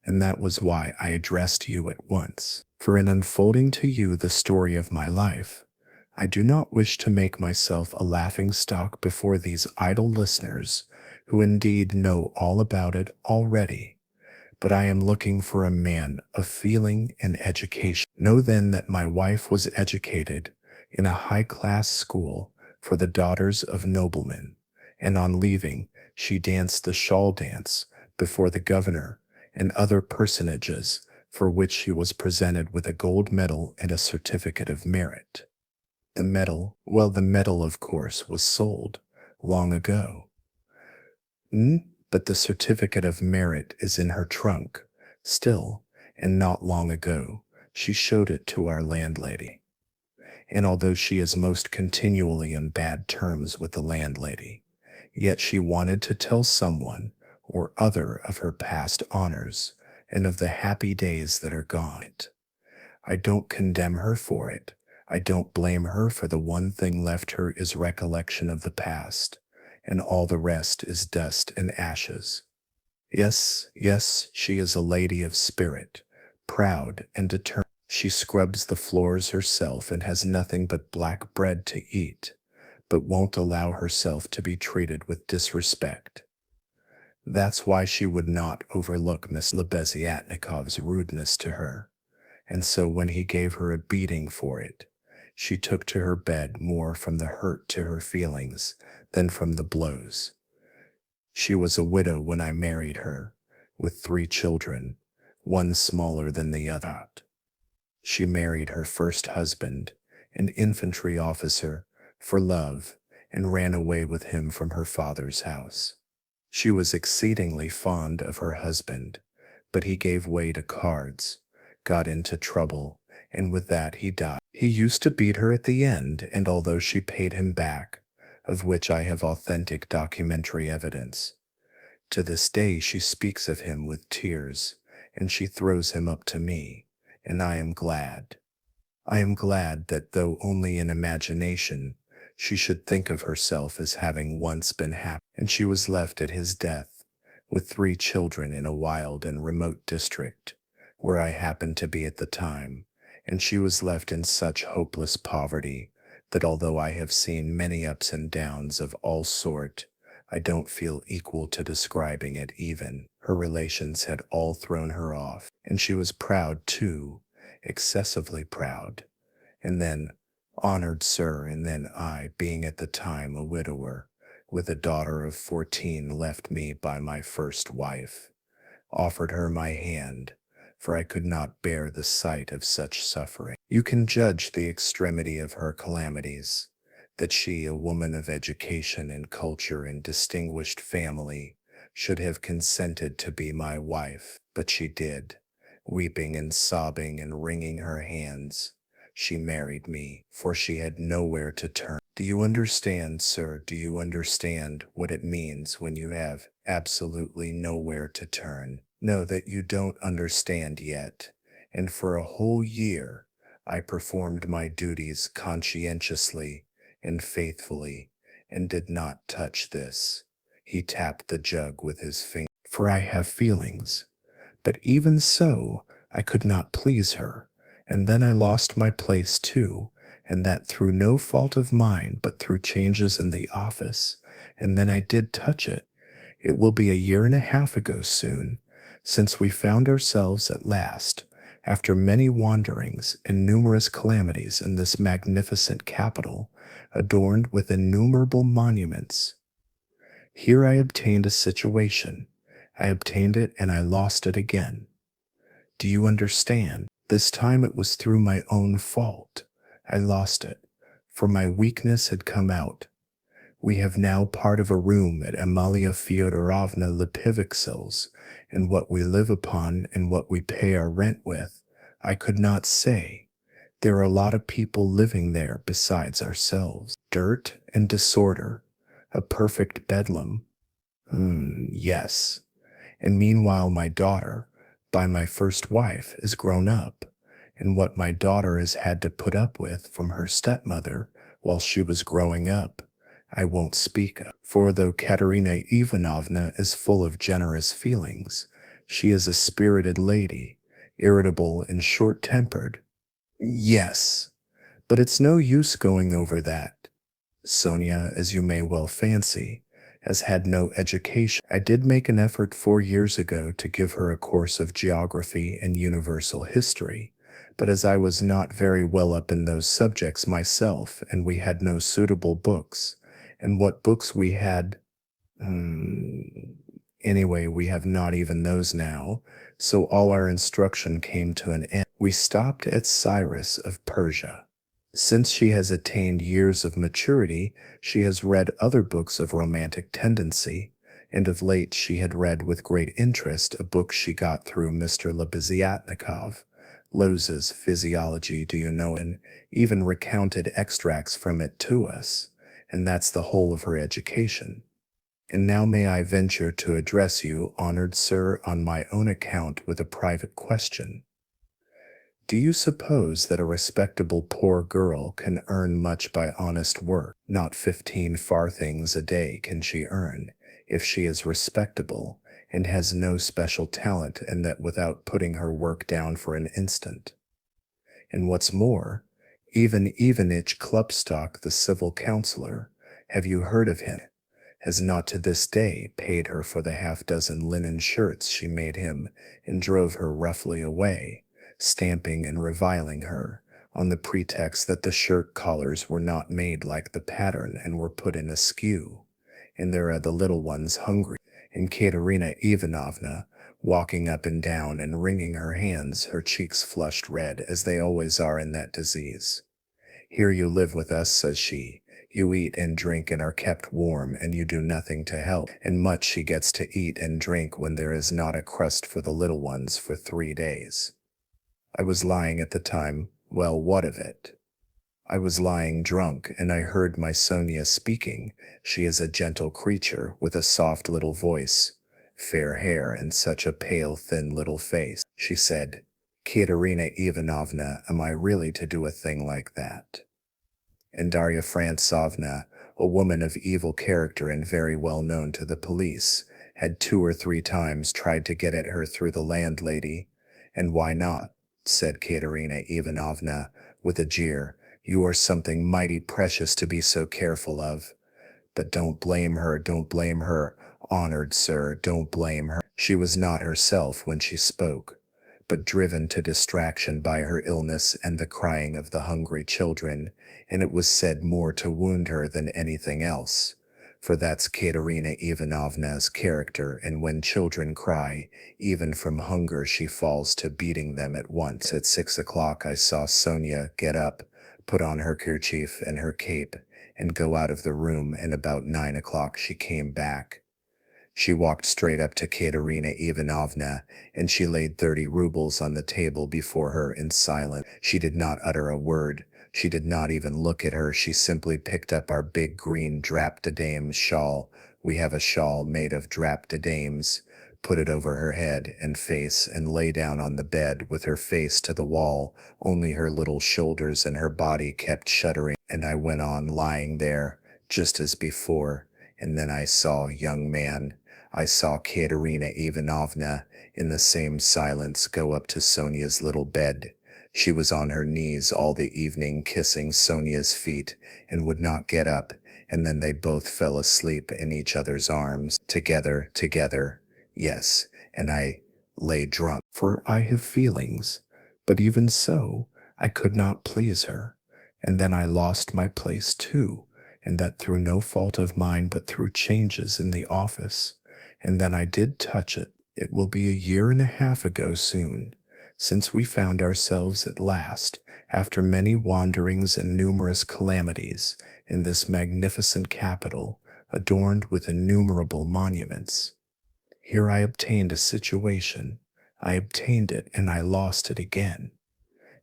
and that was why I addressed you at once. For in unfolding to you the story of my life, I do not wish to make myself a laughingstock before these idle listeners, who indeed know all about it already. But I am looking for a man of feeling and education. Know then that my wife was educated in a high-class school for the daughters of noblemen, and on leaving, she danced the shawl dance before the governor and other personages, for which she was presented with a gold medal and a certificate of merit. The medal, well, the medal, of course, was sold long ago. But the certificate of merit is in her trunk still, and not long ago she showed it to our landlady. And although she is most continually on bad terms with the landlady, yet she wanted to tell someone or other of her past honors and of the happy days that are gone. I don't condemn her for it. I don't blame her, for the one thing left her is recollection of the past, and all the rest is dust and ashes. Yes, yes, she is a lady of spirit, proud and determined. She scrubs the floors herself and has nothing but black bread to eat, but won't allow herself to be treated with disrespect. That's why she would not overlook Miss Lebeziatnikov's rudeness to her, and so when he gave her a beating for it, she took to her bed more from the hurt to her feelings than from the blows. She was a widow when I married her, with 3 children, one smaller than the other. She married her first husband, an infantry officer, for love, and ran away with him from her father's house. She was exceedingly fond of her husband, but he gave way to cards, got into trouble, and with that he died. He used to beat her at the end, and although she paid him back, of which I have authentic documentary evidence, to this day she speaks of him with tears, and she throws him up to me, and I am glad. I am glad that though only in imagination, she should think of herself as having once been happy, and she was left at his death, with 3 children in a wild and remote district, where I happened to be at the time, and she was left in such hopeless poverty that although I have seen many ups and downs of all sort, I don't feel equal to describing it even. Her relations had all thrown her off, and she was proud too, excessively proud. And then, honored sir, and then I, being at the time a widower, with a daughter of 14 left me by my first wife, offered her my hand, for I could not bear the sight of such suffering. You can judge the extremity of her calamities, that she, a woman of education and culture and distinguished family, should have consented to be my wife, but she did, weeping and sobbing and wringing her hands. She married me, for she had nowhere to turn. Do you understand, sir? Do you understand what it means when you have absolutely nowhere to turn? No, that you don't understand yet. And for a whole year, I performed my duties conscientiously and faithfully, and did not touch this. He tapped the jug with his finger. For I have feelings. But even so, I could not please her. And then I lost my place too, and that through no fault of mine, but through changes in the office. And then I did touch it. It will be a year and a half ago soon, since we found ourselves at last, after many wanderings and numerous calamities in this magnificent capital, adorned with innumerable monuments. Here I obtained a situation. I obtained it and I lost it again. Do you understand? This time it was through my own fault. I lost it, for my weakness had come out. We have now part of a room at Amalia Fyodorovna Lepiviksel's, and what we live upon and what we pay our rent with, I could not say. There are a lot of people living there besides ourselves. Dirt and disorder, a perfect bedlam. Yes. And meanwhile my daughter, by my first wife, is grown up, and what my daughter has had to put up with from her stepmother while she was growing up, I won't speak of. For though Katerina Ivanovna is full of generous feelings, she is a spirited lady, irritable and short-tempered. Yes, but it's no use going over that. Sonia, as you may well fancy, has had no education. I did make an effort 4 years ago to give her a course of geography and universal history, but as I was not very well up in those subjects myself, and we had no suitable books, and what books we had, anyway, we have not even those now, so all our instruction came to an end. We stopped at Cyrus of Persia. Since she has attained years of maturity, she has read other books of romantic tendency, and of late she had read with great interest a book she got through Mr. Lebeziatnikov, Loza's Physiology, do you know, and even recounted extracts from it to us, and that's the whole of her education. And now may I venture to address you, honored sir, on my own account with a private question. Do you suppose that a respectable poor girl can earn much by honest work? Not 15 farthings a day can she earn, if she is respectable and has no special talent, and that without putting her work down for an instant. And what's more, even Ivanich Klubstock, the civil councillor, have you heard of him? Has not to this day paid her for the half-dozen linen shirts she made him, and drove her roughly away, stamping and reviling her, on the pretext that the shirt collars were not made like the pattern and were put in askew. And there are the little ones hungry, and Katerina Ivanovna, walking up and down and wringing her hands, her cheeks flushed red as they always are in that disease. Here you live with us, says she. You eat and drink and are kept warm, and you do nothing to help, and much she gets to eat and drink when there is not a crust for the little ones for 3 days. I was lying at the time. Well, what of it? I was lying drunk, and I heard my Sonia speaking. She is a gentle creature with a soft little voice, fair hair, and such a pale, thin little face. She said, Katerina Ivanovna, am I really to do a thing like that? And Darya Frantsovna, a woman of evil character and very well known to the police, had 2 or 3 times tried to get at her through the landlady. And why not? Said Katerina Ivanovna, with a jeer. You are something mighty precious to be so careful of. But don't blame her, honored sir, don't blame her. She was not herself when she spoke, but driven to distraction by her illness and the crying of the hungry children, and it was said more to wound her than anything else. For that's Katerina Ivanovna's character, and when children cry, even from hunger, she falls to beating them at once. At 6 o'clock I saw Sonia get up, put on her kerchief and her cape, and go out of the room, and about 9 o'clock she came back. She walked straight up to Katerina Ivanovna, and she laid 30 rubles on the table before her in silence. She did not utter a word. She did not even look at her. She simply picked up our big green drap de dames shawl. We have a shawl made of drap de dames, put it over her head and face, and lay down on the bed with her face to the wall. Only her little shoulders and her body kept shuddering, and I went on lying there, just as before. And then I saw a young man. I saw Katerina Ivanovna, in the same silence, go up to Sonia's little bed. She was on her knees all the evening kissing Sonia's feet, and would not get up, and then they both fell asleep in each other's arms, together, yes, and I lay drunk. For I have feelings, but even so, I could not please her, and then I lost my place too, and that through no fault of mine, but through changes in the office. And then I did touch it. It will be 1.5 years ago soon, since we found ourselves at last, after many wanderings and numerous calamities, in this magnificent capital, adorned with innumerable monuments. Here I obtained a situation. I obtained it, and I lost it again.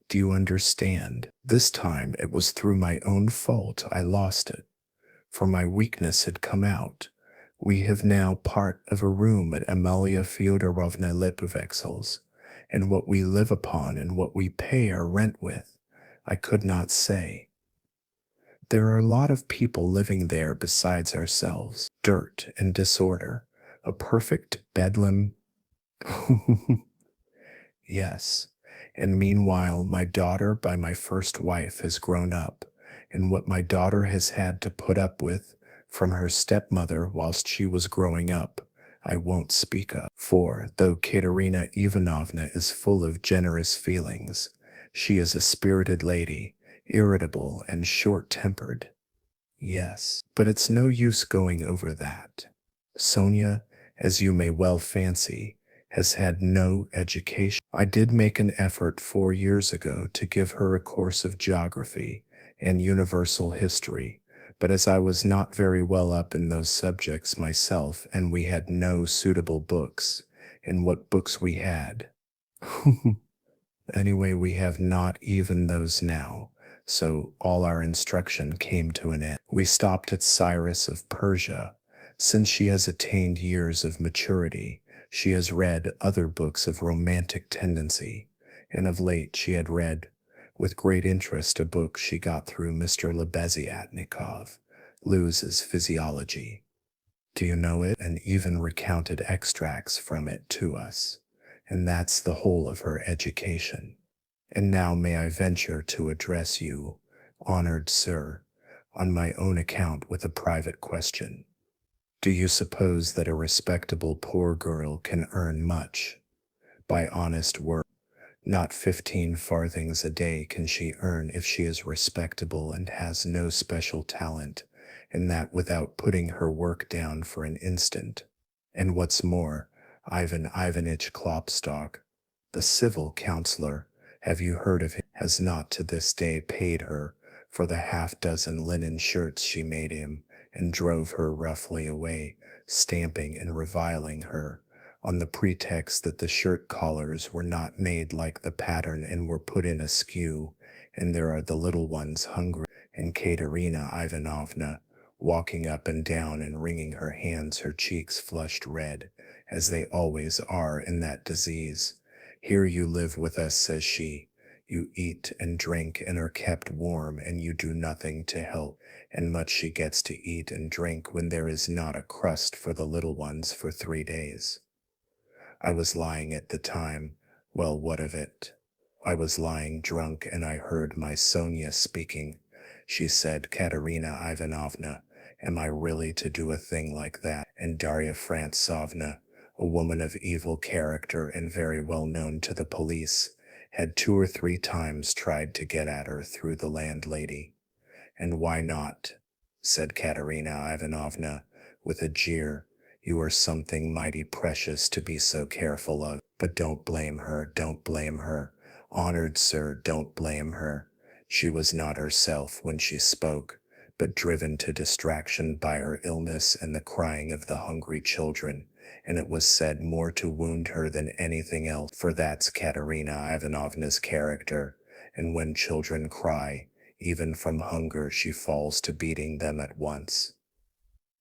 Do you understand? This time it was through my own fault I lost it, for my weakness had come out. We have now part of a room at Amalia Fyodorovna Lipovexel's, and what we live upon and what we pay our rent with, I could not say. There are a lot of people living there besides ourselves, dirt and disorder, a perfect bedlam. Yes, and meanwhile my daughter by my first wife has grown up, and what my daughter has had to put up with from her stepmother whilst she was growing up, I won't speak of. For, though Katerina Ivanovna is full of generous feelings, she is a spirited lady, irritable and short-tempered. Yes, but it's no use going over that. Sonia, as you may well fancy, has had no education. I did make an effort 4 years ago to give her a course of geography and universal history, but as I was not very well up in those subjects myself, and we had no suitable books, and what books we had. Anyway, we have not even those now, so all our instruction came to an end. We stopped at Cyrus of Persia. Since she has attained years of maturity, she has read other books of romantic tendency, and of late she had read, with great interest, a book she got through Mr. Lebeziatnikov, Lewes's Physiology. Do you know it? And even recounted extracts from it to us. And that's the whole of her education. And now may I venture to address you, honored sir, on my own account with a private question. Do you suppose that a respectable poor girl can earn much? By honest work, not 15 farthings a day can she earn if she is respectable and has no special talent, and that without putting her work down for an instant. And what's more, Ivan Ivanitch Klopstock, the civil counselor, have you heard of him, has not to this day paid her for the half-dozen linen shirts she made him, and drove her roughly away, stamping and reviling her, on the pretext that the shirt collars were not made like the pattern and were put in askew, and there are the little ones hungry, and Katerina Ivanovna, walking up and down and wringing her hands, her cheeks flushed red, as they always are in that disease. Here you live with us, says she. You eat and drink and are kept warm, and you do nothing to help, and much she gets to eat and drink when there is not a crust for the little ones for 3 days. I was lying at the time. Well, what of it? I was lying drunk and I heard my Sonia speaking. She said, Katerina Ivanovna, am I really to do a thing like that? And Darya Frantsovna, a woman of evil character and very well known to the police, had 2 or 3 times tried to get at her through the landlady. And why not? Said Katerina Ivanovna, with a jeer. You are something mighty precious to be so careful of. But don't blame her, don't blame her. Honored sir, don't blame her. She was not herself when she spoke, but driven to distraction by her illness and the crying of the hungry children, and it was said more to wound her than anything else, for that's Katerina Ivanovna's character, and when children cry, even from hunger, she falls to beating them at once.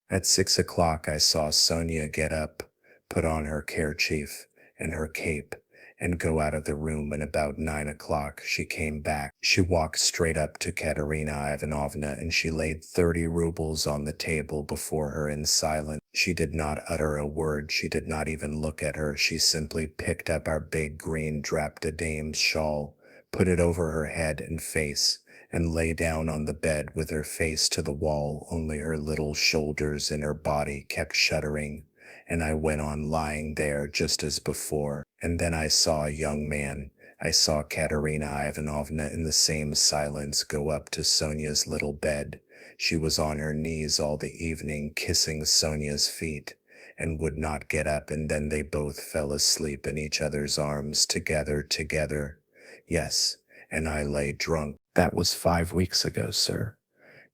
At 6 o'clock I saw Sonia get up, put on her kerchief and her cape, and go out of the room, and about 9 o'clock she came back. She walked straight up to Katerina Ivanovna and she laid 30 rubles on the table before her in silence. She did not utter a word, she did not even look at her. She simply picked up our big green drap-de-dame's shawl, put it over her head and face, and lay down on the bed with her face to the wall. Only her little shoulders and her body kept shuddering, and I went on lying there just as before. And then I saw a young man. I saw Katerina Ivanovna in the same silence go up to Sonia's little bed. She was on her knees all the evening kissing Sonia's feet, and would not get up, and then they both fell asleep in each other's arms together. Yes, and I lay drunk. That was 5 weeks ago, sir.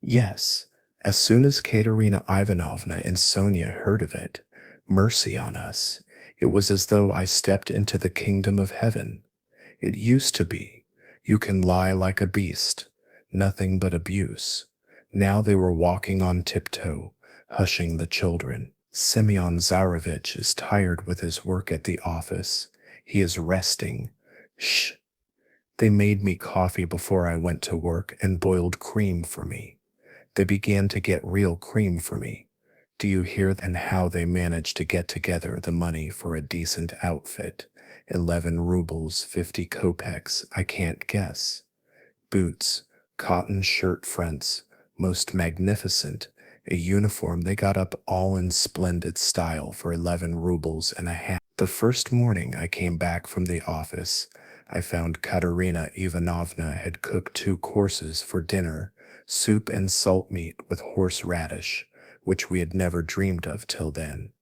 Yes, as soon as Katerina Ivanovna and Sonia heard of it, mercy on us, it was as though I stepped into the kingdom of heaven. It used to be, you can lie like a beast, nothing but abuse. Now they were walking on tiptoe, hushing the children. Semyon Tsarevich is tired with his work at the office. He is resting. Shh. They made me coffee before I went to work and boiled cream for me. They began to get real cream for me. Do you hear? And how they managed to get together the money for a decent outfit? 11 rubles, 50 kopecks, I can't guess. Boots, cotton shirt fronts, most magnificent. A uniform they got up all in splendid style for 11 rubles and a half. The first morning I came back from the office, I found Katerina Ivanovna had cooked 2 courses for dinner, soup and salt meat with horseradish, which we had never dreamed of till then.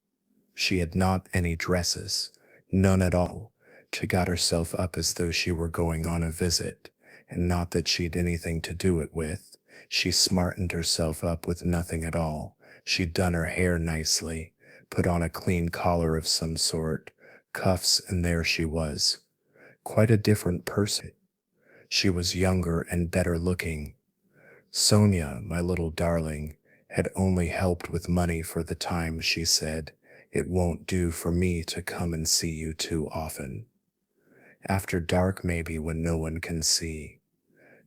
She had not any dresses, none at all. She got herself up as though she were going on a visit, and not that she'd anything to do it with. She smartened herself up with nothing at all. She'd done her hair nicely, put on a clean collar of some sort, cuffs, and there she was. Quite a different person. She was younger and better looking. Sonia, my little darling, had only helped with money for the time. She said, it won't do for me to come and see you too often. After dark, maybe, when no one can see.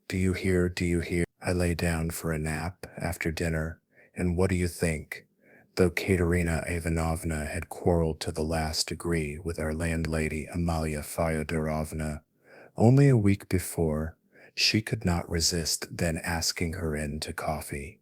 Do you hear? Do you hear? I lay down for a nap after dinner, and what do you think? Though Katerina Ivanovna had quarreled to the last degree with our landlady Amalia Fyodorovna only a week before, she could not resist then asking her in to coffee.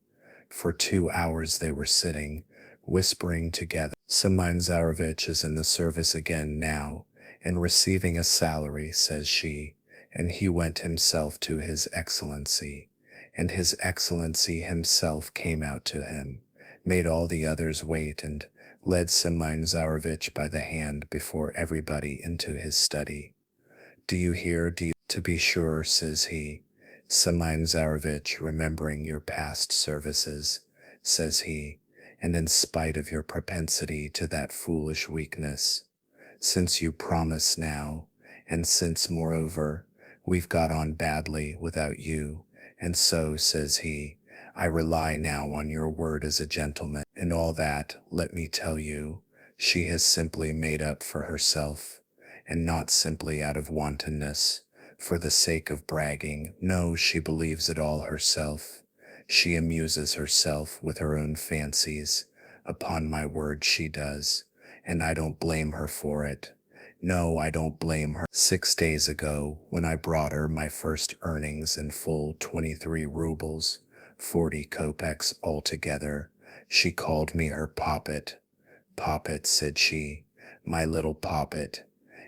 For 2 hours they were sitting, whispering together. Semyon Tsarevich is in the service again now, and receiving a salary, says she, and he went himself to His Excellency, and His Excellency himself came out to him, made all the others wait, and led Semyon Tsarevich by the hand before everybody into his study. Do you hear? Do you? To be sure, says he. Semyon Tsarevich, remembering your past services, says he, and in spite of your propensity to that foolish weakness, since you promise now, and since, moreover, we've got on badly without you, and so, says he, I rely now on your word as a gentleman, and all that, let me tell you, she has simply made up for herself, and not simply out of wantonness, for the sake of bragging. No, she believes it all herself. She amuses herself with her own fancies. Upon my word she does, and I don't blame her for it. No, I don't blame her. 6 days ago, when I brought her my first earnings in full 23 rubles, 40 kopecks altogether, she called me her poppet. Poppet, said she, my little poppet.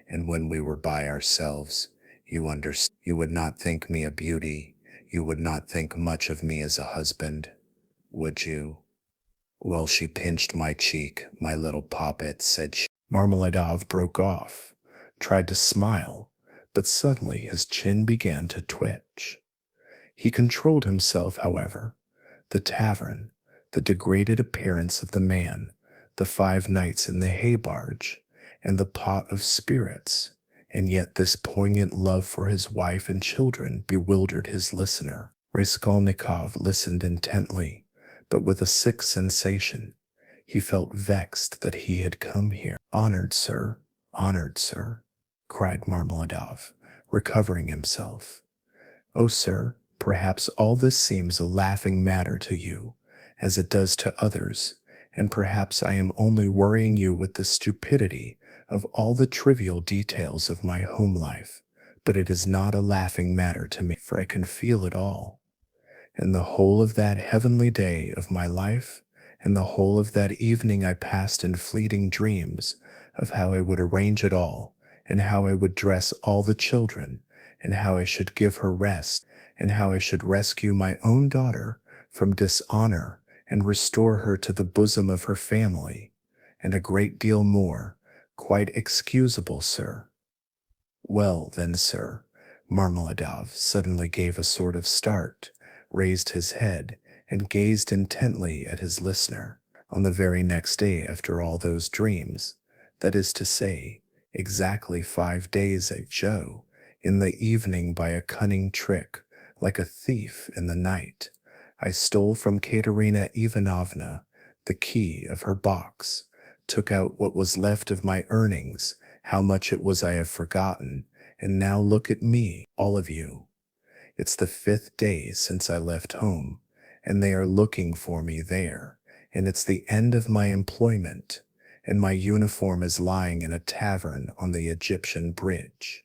And when we were by ourselves, you would not think me a beauty. You would not think much of me as a husband, would you? Well, she pinched my cheek, my little poppet, said she. Marmeladov broke off, tried to smile, but suddenly his chin began to twitch. He controlled himself, however. The tavern, the degraded appearance of the man, the 5 nights in the hay barge, and the pot of spirits, and yet this poignant love for his wife and children bewildered his listener. Raskolnikov listened intently, but with a sick sensation. He felt vexed that he had come here. Honored sir, cried Marmeladov, recovering himself. Oh, sir, perhaps all this seems a laughing matter to you, as it does to others, and perhaps I am only worrying you with the stupidity of all the trivial details of my home life, but it is not a laughing matter to me, for I can feel it all. And the whole of that heavenly day of my life, and the whole of that evening I passed in fleeting dreams of how I would arrange it all, and how I would dress all the children, and how I should give her rest, and how I should rescue my own daughter from dishonor and restore her to the bosom of her family, and a great deal more, quite excusable, sir. Well, then, sir, Marmeladov suddenly gave a sort of start, raised his head, and gazed intently at his listener. On the very next day after all those dreams, that is to say, exactly 5 days ago, in the evening, by a cunning trick, like a thief in the night, I stole from Katerina Ivanovna the key of her box, took out what was left of my earnings. How much it was I have forgotten, and now look at me, all of you. It's the 5th day since I left home, and they are looking for me there, and it's the end of my employment, and my uniform is lying in a tavern on the Egyptian bridge.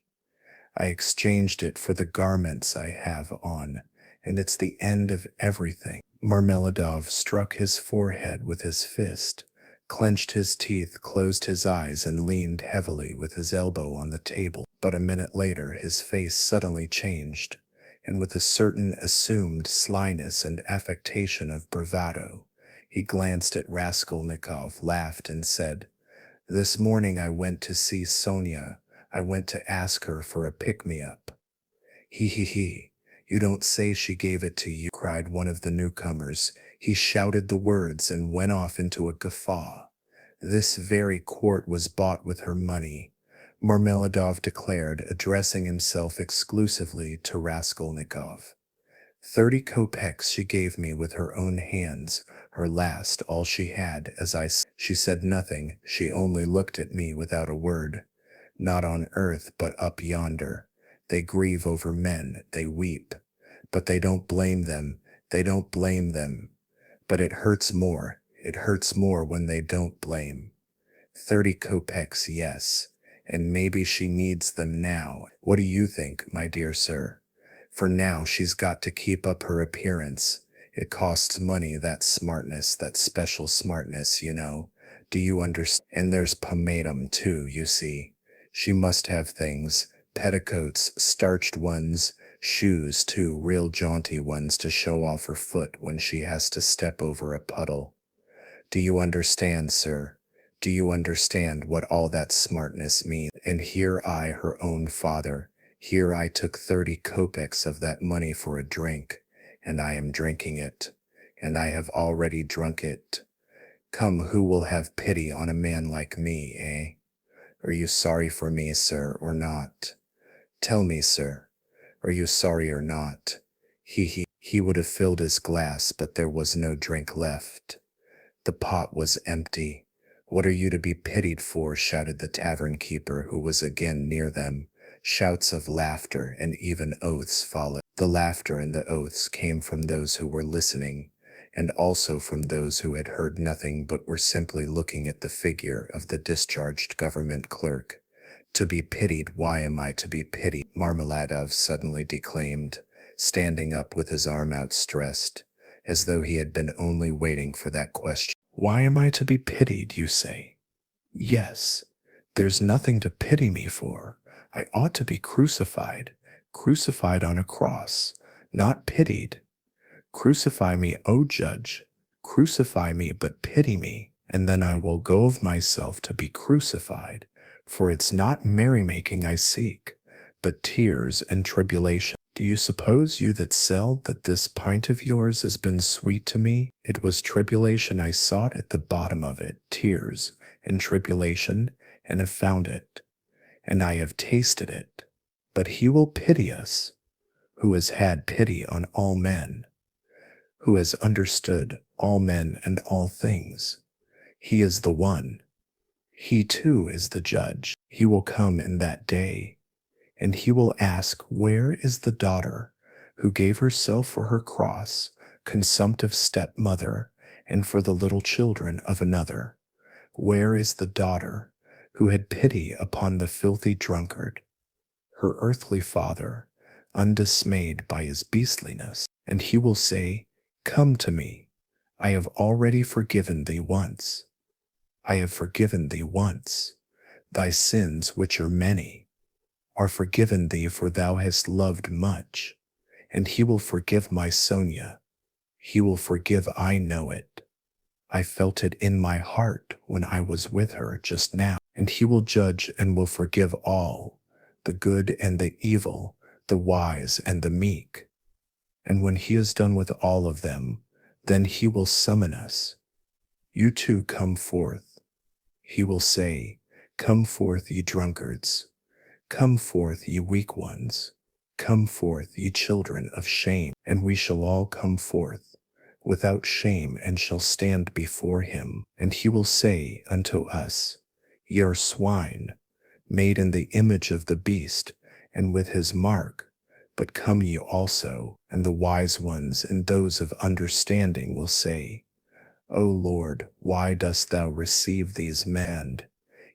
I exchanged it for the garments I have on, and it's the end of everything. Marmeladov struck his forehead with his fist, clenched his teeth, closed his eyes, and leaned heavily with his elbow on the table. But a minute later his face suddenly changed, and with a certain assumed slyness and affectation of bravado, he glanced at Raskolnikov, laughed, and said, "This morning I went to see Sonia. I went to ask her for a pick-me-up." He. You don't say she gave it to you," cried one of the newcomers. He shouted the words and went off into a guffaw. "This very quart was bought with her money," Marmeladov declared, addressing himself exclusively to Raskolnikov. 30 kopecks she gave me with her own hands, her last, all she had, as I said. She said nothing, she only looked at me without a word. not on earth but up yonder. They grieve over men, they weep, but they don't blame them, they don't blame them. But it hurts more when they don't blame. 30 kopecks, yes, and maybe she needs them now. What do you think, my dear sir? For now she's got to keep up her appearance. It costs money, that smartness, that special smartness, you know. Do you understand? And there's pomatum too, you see. She must have things, petticoats, starched ones, shoes too, real jaunty ones to show off her foot when she has to step over a puddle. Do you understand, sir? Do you understand what all that smartness means? And here I, her own father, here I took 30 kopecks of that money for a drink, and I am drinking it, and I have already drunk it. Come, who will have pity on a man like me, eh? Are you sorry for me, sir, or not? Tell me, sir, are you sorry or not? He would have filled his glass, but there was no drink left. The pot was empty. What are you to be pitied for? Shouted the tavern keeper, who was again near them. Shouts of laughter and even oaths followed. The laughter and the oaths came from those who were listening, and also from those who had heard nothing but were simply looking at the figure of the discharged government clerk. To be pitied, why am I to be pitied? Marmeladov suddenly declaimed, standing up with his arm outstretched, as though he had been only waiting for that question. Why am I to be pitied, you say? Yes, there's nothing to pity me for. I ought to be crucified on a cross, not pitied. Crucify me, O judge, crucify me, but pity me, and then I will go of myself to be crucified. For it's not merrymaking I seek, but tears and tribulation. Do you suppose, you that sell, that this pint of yours has been sweet to me? It was tribulation I sought at the bottom of it, tears and tribulation, and have found it, and I have tasted it. But he will pity us, who has had pity on all men, who has understood all men and all things. He is the one. He too is the judge. He will come in that day, and he will ask, where is the daughter who gave herself for her cross, consumptive stepmother, and for the little children of another? Where is the daughter who had pity upon the filthy drunkard, her earthly father, undismayed by his beastliness? And he will say, come to me. I have already forgiven thee once. I have forgiven thee once. Thy sins, which are many, are forgiven thee, for thou hast loved much. And he will forgive my Sonia. He will forgive, I know it. I felt it in my heart when I was with her just now. And he will judge and will forgive all, the good and the evil, the wise and the meek. And when he is done with all of them, then he will summon us. You too come forth. He will say, come forth, ye drunkards. Come forth, ye weak ones. Come forth, ye children of shame. And we shall all come forth without shame, and shall stand before him. And he will say unto us, ye are swine, made in the image of the beast, and with his mark. But come ye also. And the wise ones and those of understanding will say, O Lord, why dost thou receive these men?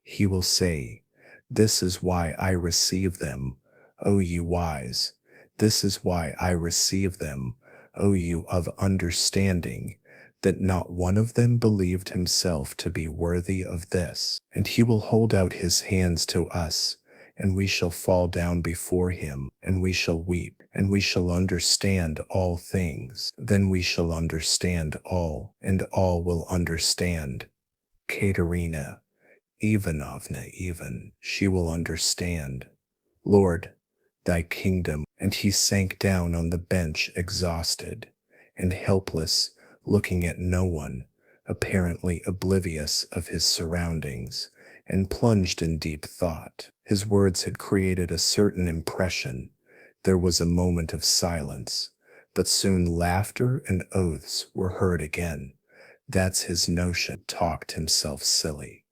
He will say, this is why I receive them, O ye wise. This is why I receive them, O you of understanding, that not one of them believed himself to be worthy of this. And he will hold out his hands to us, and we shall fall down before him, and we shall weep, and we shall understand all things. Then we shall understand all, and all will understand. Katerina Ivanovna, even she will understand. Lord, thy kingdom. And he sank down on the bench, exhausted and helpless, looking at no one, apparently oblivious of his surroundings, and plunged in deep thought. His words had created a certain impression. There was a moment of silence, but soon laughter and oaths were heard again. That's his notion, talked himself silly.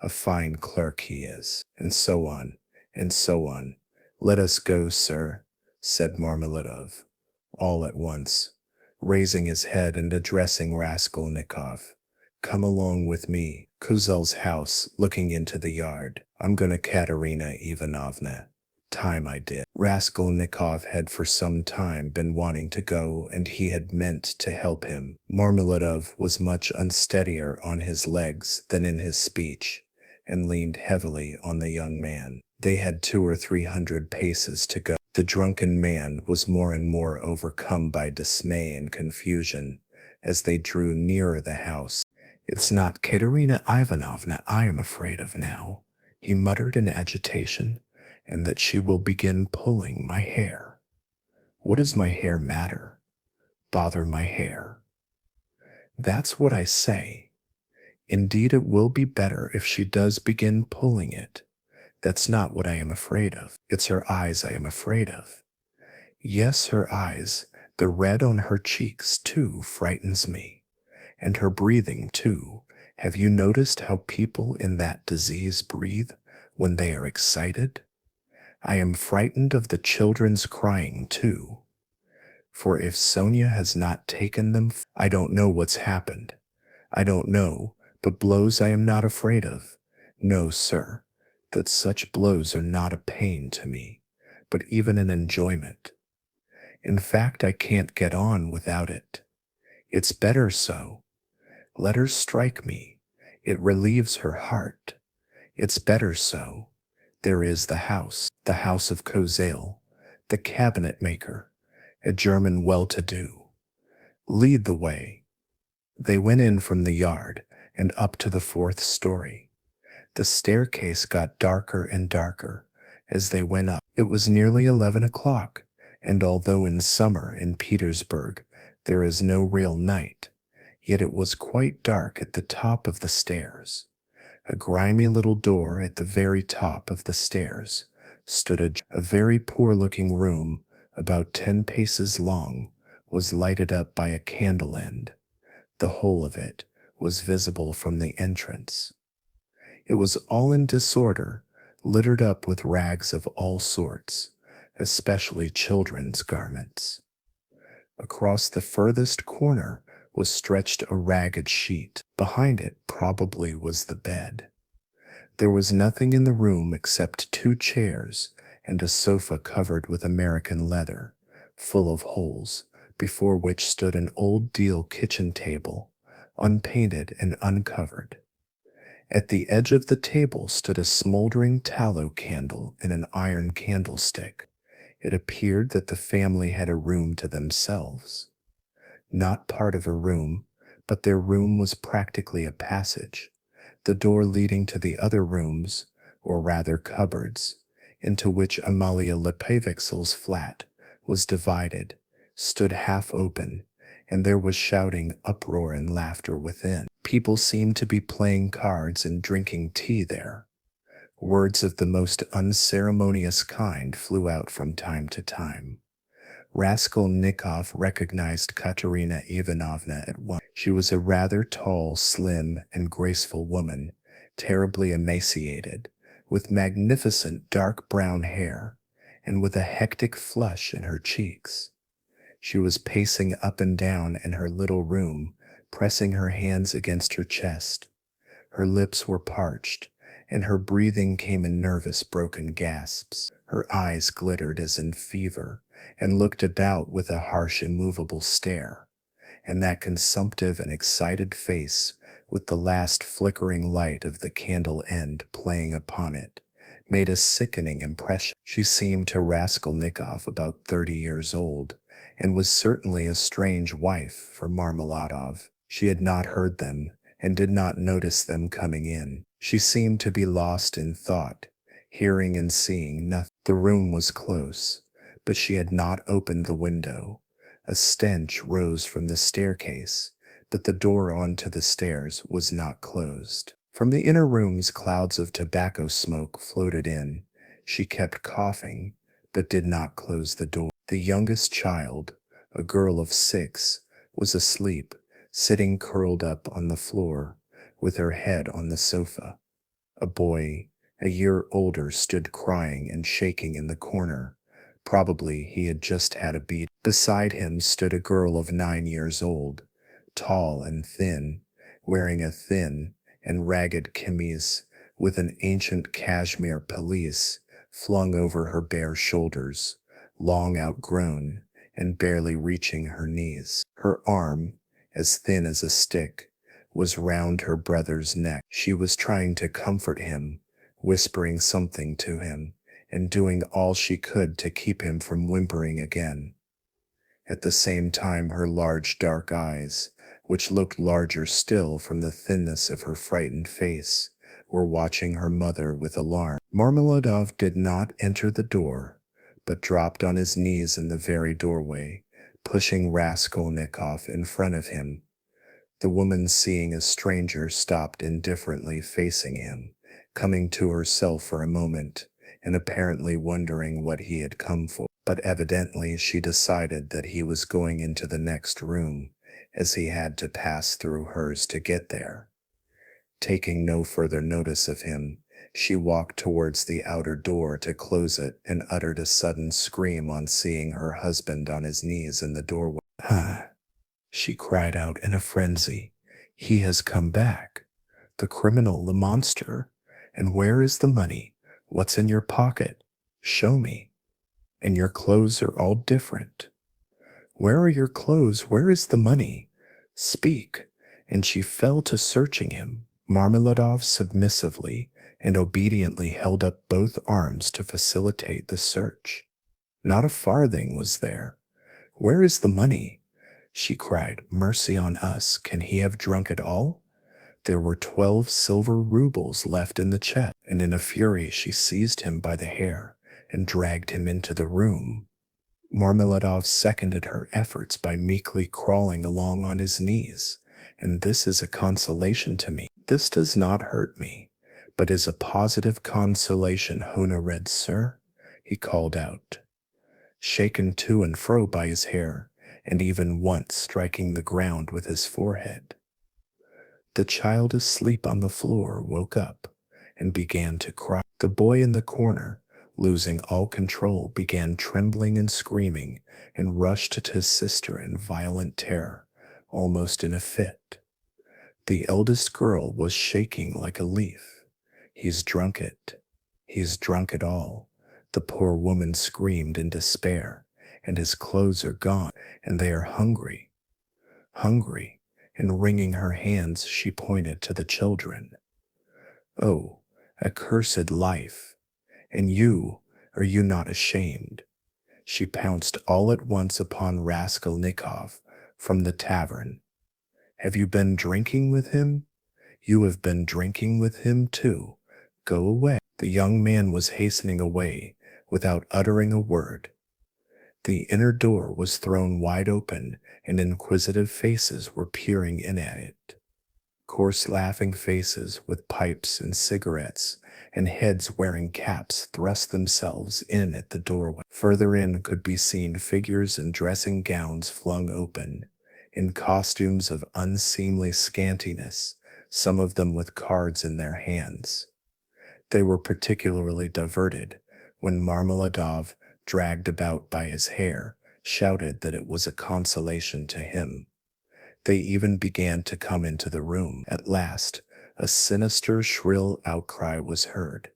A fine clerk he is, and so on, and so on. Let us go, sir, said Marmeladov, all at once, raising his head and addressing Raskolnikov. Come along with me. Kozel's house, looking into the yard. I'm gonna Katerina Ivanovna. Time I did. Raskolnikov had for some time been wanting to go, and he had meant to help him. Marmeladov was much unsteadier on his legs than in his speech, and leaned heavily on the young man. They had 200 or 300 paces to go. The drunken man was more and more overcome by dismay and confusion as they drew nearer the house. It's not Katerina Ivanovna I am afraid of now, he muttered in agitation, and that she will begin pulling my hair. What does my hair matter? Bother my hair. That's what I say. Indeed, it will be better if she does begin pulling it. That's not what I am afraid of. It's her eyes I am afraid of. Yes, her eyes. The red on her cheeks, too, frightens me. And her breathing, too. Have you noticed how people in that disease breathe when they are excited? I am frightened of the children's crying, too. For if Sonia has not taken them, I don't know what's happened. I don't know, but blows I am not afraid of. No, sir, that such blows are not a pain to me, but even an enjoyment. In fact, I can't get on without it. It's better so. Let her strike me. It relieves her heart. It's better so. There is the house of Kozel, the cabinet maker, a German well-to-do. Lead the way. They went in from the yard and up to the 4th story. The staircase got darker and darker as they went up. It was nearly 11 o'clock, and although in summer in Petersburg there is no real night, yet it was quite dark at the top of the stairs. A grimy little door at the very top of the stairs stood a very poor-looking room about 10 paces long, was lighted up by a candle end. The whole of it was visible from the entrance. It was all in disorder, littered up with rags of all sorts, especially children's garments. Across the furthest corner was stretched a ragged sheet. Behind it probably was the bed. There was nothing in the room except 2 chairs and a sofa covered with American leather, full of holes, before which stood an old deal kitchen table, unpainted and uncovered. At the edge of the table stood a smoldering tallow candle in an iron candlestick. It appeared that the family had a room to themselves. Not part of a room, but their room was practically a passage, the door leading to the other rooms, or rather cupboards, into which Amalia Lepavexel's flat was divided, stood half open, and there was shouting, uproar, and laughter within. People seemed to be playing cards and drinking tea there. Words of the most unceremonious kind flew out from time to time. Raskolnikov recognized Katerina Ivanovna at once. She was a rather tall, slim, and graceful woman, terribly emaciated, with magnificent dark brown hair, and with a hectic flush in her cheeks. She was pacing up and down in her little room, pressing her hands against her chest. Her lips were parched, and her breathing came in nervous, broken gasps. Her eyes glittered as in fever, and looked about with a harsh, immovable stare, and that consumptive and excited face, with the last flickering light of the candle end playing upon it, made a sickening impression. She seemed to Raskolnikov about 30 years old, and was certainly a strange wife for Marmeladov. She had not heard them, and did not notice them coming in. She seemed to be lost in thought, hearing and seeing nothing. The room was close, but she had not opened the window. A stench rose from the staircase, but the door onto the stairs was not closed. From the inner rooms clouds of tobacco smoke floated in. She kept coughing, but did not close the door. The youngest child, a girl of 6, was asleep, sitting curled up on the floor, with her head on the sofa. A boy, a year older, stood crying and shaking in the corner. Probably he had just had a beat. Beside him stood a girl of 9 years old, tall and thin, wearing a thin and ragged chemise with an ancient cashmere pelisse flung over her bare shoulders, long outgrown and barely reaching her knees. Her arm, as thin as a stick, was round her brother's neck. She was trying to comfort him, whispering something to him, and doing all she could to keep him from whimpering again. At the same time, her large dark eyes, which looked larger still from the thinness of her frightened face, were watching her mother with alarm. Marmeladov did not enter the door, but dropped on his knees in the very doorway, pushing Raskolnikov in front of him. The woman, seeing a stranger, stopped indifferently facing him, coming to herself for a moment, and apparently wondering what he had come for. But evidently she decided that he was going into the next room, as he had to pass through hers to get there. Taking no further notice of him, she walked towards the outer door to close it and uttered a sudden scream on seeing her husband on his knees in the doorway. "Ah!" she cried out in a frenzy. "He has come back. The criminal, the monster. And where is the money? What's in your pocket? Show me. And your clothes are all different. Where are your clothes? Where is the money? Speak." And she fell to searching him. Marmeladov submissively and obediently held up both arms to facilitate the search. Not a farthing was there. "Where is the money?" she cried. "Mercy on us, can he have drunk it all?" There were 12 silver rubles left in the chest, and in a fury she seized him by the hair and dragged him into the room. Marmeladov seconded her efforts by meekly crawling along on his knees. "And this is a consolation to me. This does not hurt me, but is a positive consolation, honored sir," he called out, shaken to and fro by his hair, and even once striking the ground with his forehead. The child asleep on the floor woke up and began to cry. The boy in the corner, losing all control, began trembling and screaming and rushed to his sister in violent terror, almost in a fit. The eldest girl was shaking like a leaf. "He's drunk it. He's drunk it all," the poor woman screamed in despair, "and his clothes are gone, and they are hungry. Hungry." And wringing her hands, she pointed to the children. "Oh, accursed life! And you, are you not ashamed?" She pounced all at once upon Raskolnikov from the tavern. "Have you been drinking with him? You have been drinking with him too. Go away." The young man was hastening away without uttering a word. The inner door was thrown wide open, and inquisitive faces were peering in at it. Coarse laughing faces with pipes and cigarettes, and heads wearing caps thrust themselves in at the doorway. Further in could be seen figures in dressing gowns flung open, in costumes of unseemly scantiness, some of them with cards in their hands. They were particularly diverted when Marmeladov, dragged about by his hair, shouted that it was a consolation to him. They even began to come into the room. At last, a sinister, shrill outcry was heard.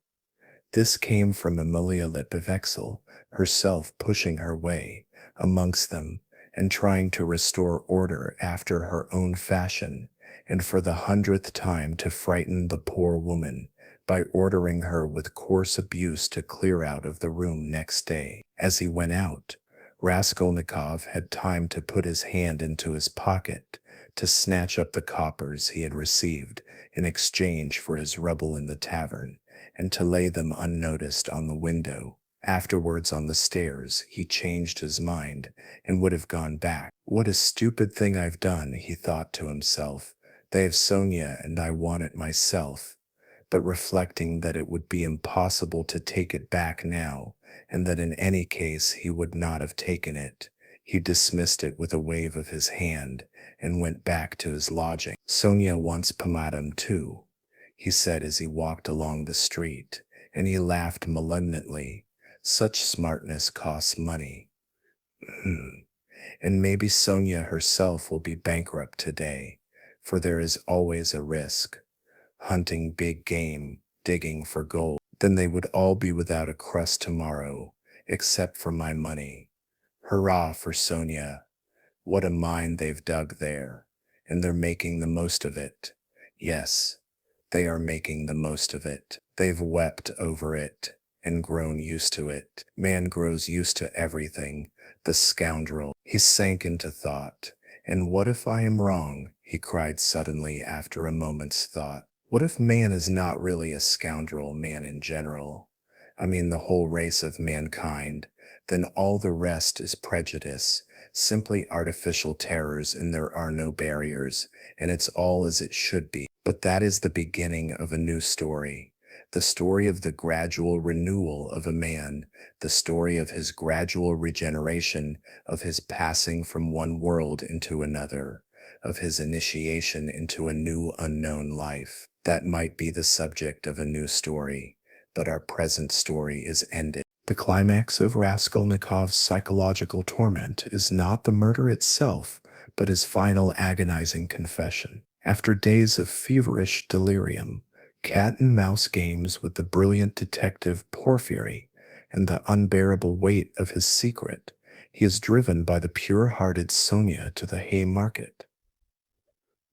This came from Amelia Litvexel, herself pushing her way amongst them and trying to restore order after her own fashion, and for the 100th time to frighten the poor woman by ordering her with coarse abuse to clear out of the room next day. As he went out, Raskolnikov had time to put his hand into his pocket to snatch up the coppers he had received in exchange for his rubble in the tavern, and to lay them unnoticed on the window. Afterwards, on the stairs, he changed his mind and would have gone back. "What a stupid thing I've done," he thought to himself. "They have Sonia and I want it myself." But reflecting that it would be impossible to take it back now, and that in any case he would not have taken it, he dismissed it with a wave of his hand and went back to his lodging. "Sonia wants pomatum too," he said as he walked along the street, and he laughed malignantly. Such smartness costs money. And maybe Sonia herself will be bankrupt today, for there is always a risk. Hunting big game, digging for gold. Then they would all be without a crust tomorrow, except for my money. Hurrah for Sonia. What a mine they've dug there, and they're making the most of it. Yes, they are making the most of it. They've wept over it and grown used to it. Man grows used to everything, the scoundrel. He sank into thought. And what if I am wrong? He cried suddenly after a moment's thought. What if man is not really a scoundrel, man in general? I mean the whole race of mankind. Then all the rest is prejudice, simply artificial terrors, and there are no barriers, and it's all as it should be. But that is the beginning of a new story. The story of the gradual renewal of a man, the story of his gradual regeneration, of his passing from one world into another, of his initiation into a new unknown life. That might be the subject of a new story, but our present story is ended. The climax of Raskolnikov's psychological torment is not the murder itself, but his final agonizing confession. After days of feverish delirium, cat and mouse games with the brilliant detective Porfiry, and the unbearable weight of his secret, he is driven by the pure-hearted Sonia to the Haymarket.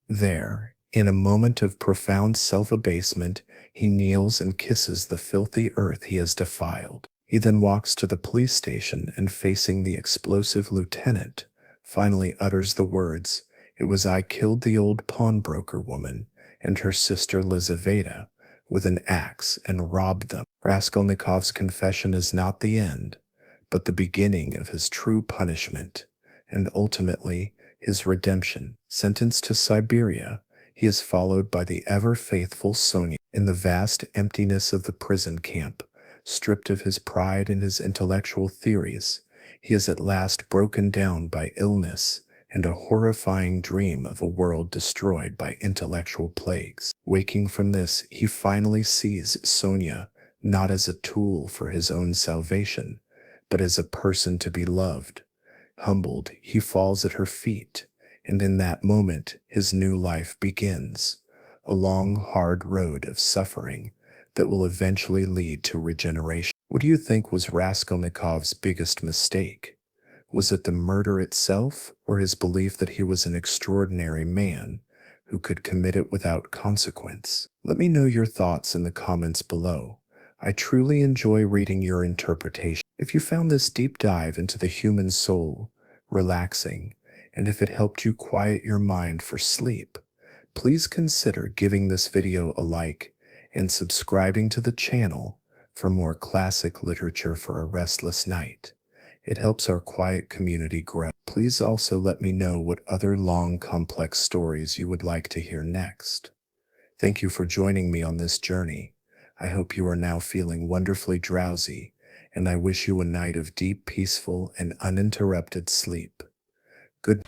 There, in a moment of profound self-abasement, he kneels and kisses the filthy earth he has defiled. He then walks to the police station and, facing the explosive lieutenant, finally utters the words, "It was I killed the old pawnbroker woman and her sister Lizaveta with an axe and robbed them." Raskolnikov's confession is not the end, but the beginning of his true punishment, and ultimately his redemption. Sentenced to Siberia, he is followed by the ever-faithful Sonia. In the vast emptiness of the prison camp, stripped of his pride and his intellectual theories, he is at last broken down by illness and a horrifying dream of a world destroyed by intellectual plagues. Waking from this, he finally sees Sonia not as a tool for his own salvation, but as a person to be loved. Humbled, he falls at her feet, and in that moment his new life begins, a long, hard road of suffering that will eventually lead to regeneration. What do you think was Raskolnikov's biggest mistake? Was it the murder itself, or his belief that he was an extraordinary man who could commit it without consequence? Let me know your thoughts in the comments below. I truly enjoy reading your interpretation. If you found this deep dive into the human soul relaxing, and if it helped you quiet your mind for sleep, please consider giving this video a like and subscribing to the channel for more classic literature for a restless night. It helps our quiet community grow. Please also let me know what other long, complex stories you would like to hear next. Thank you for joining me on this journey. I hope you are now feeling wonderfully drowsy, and I wish you a night of deep, peaceful, and uninterrupted sleep. Good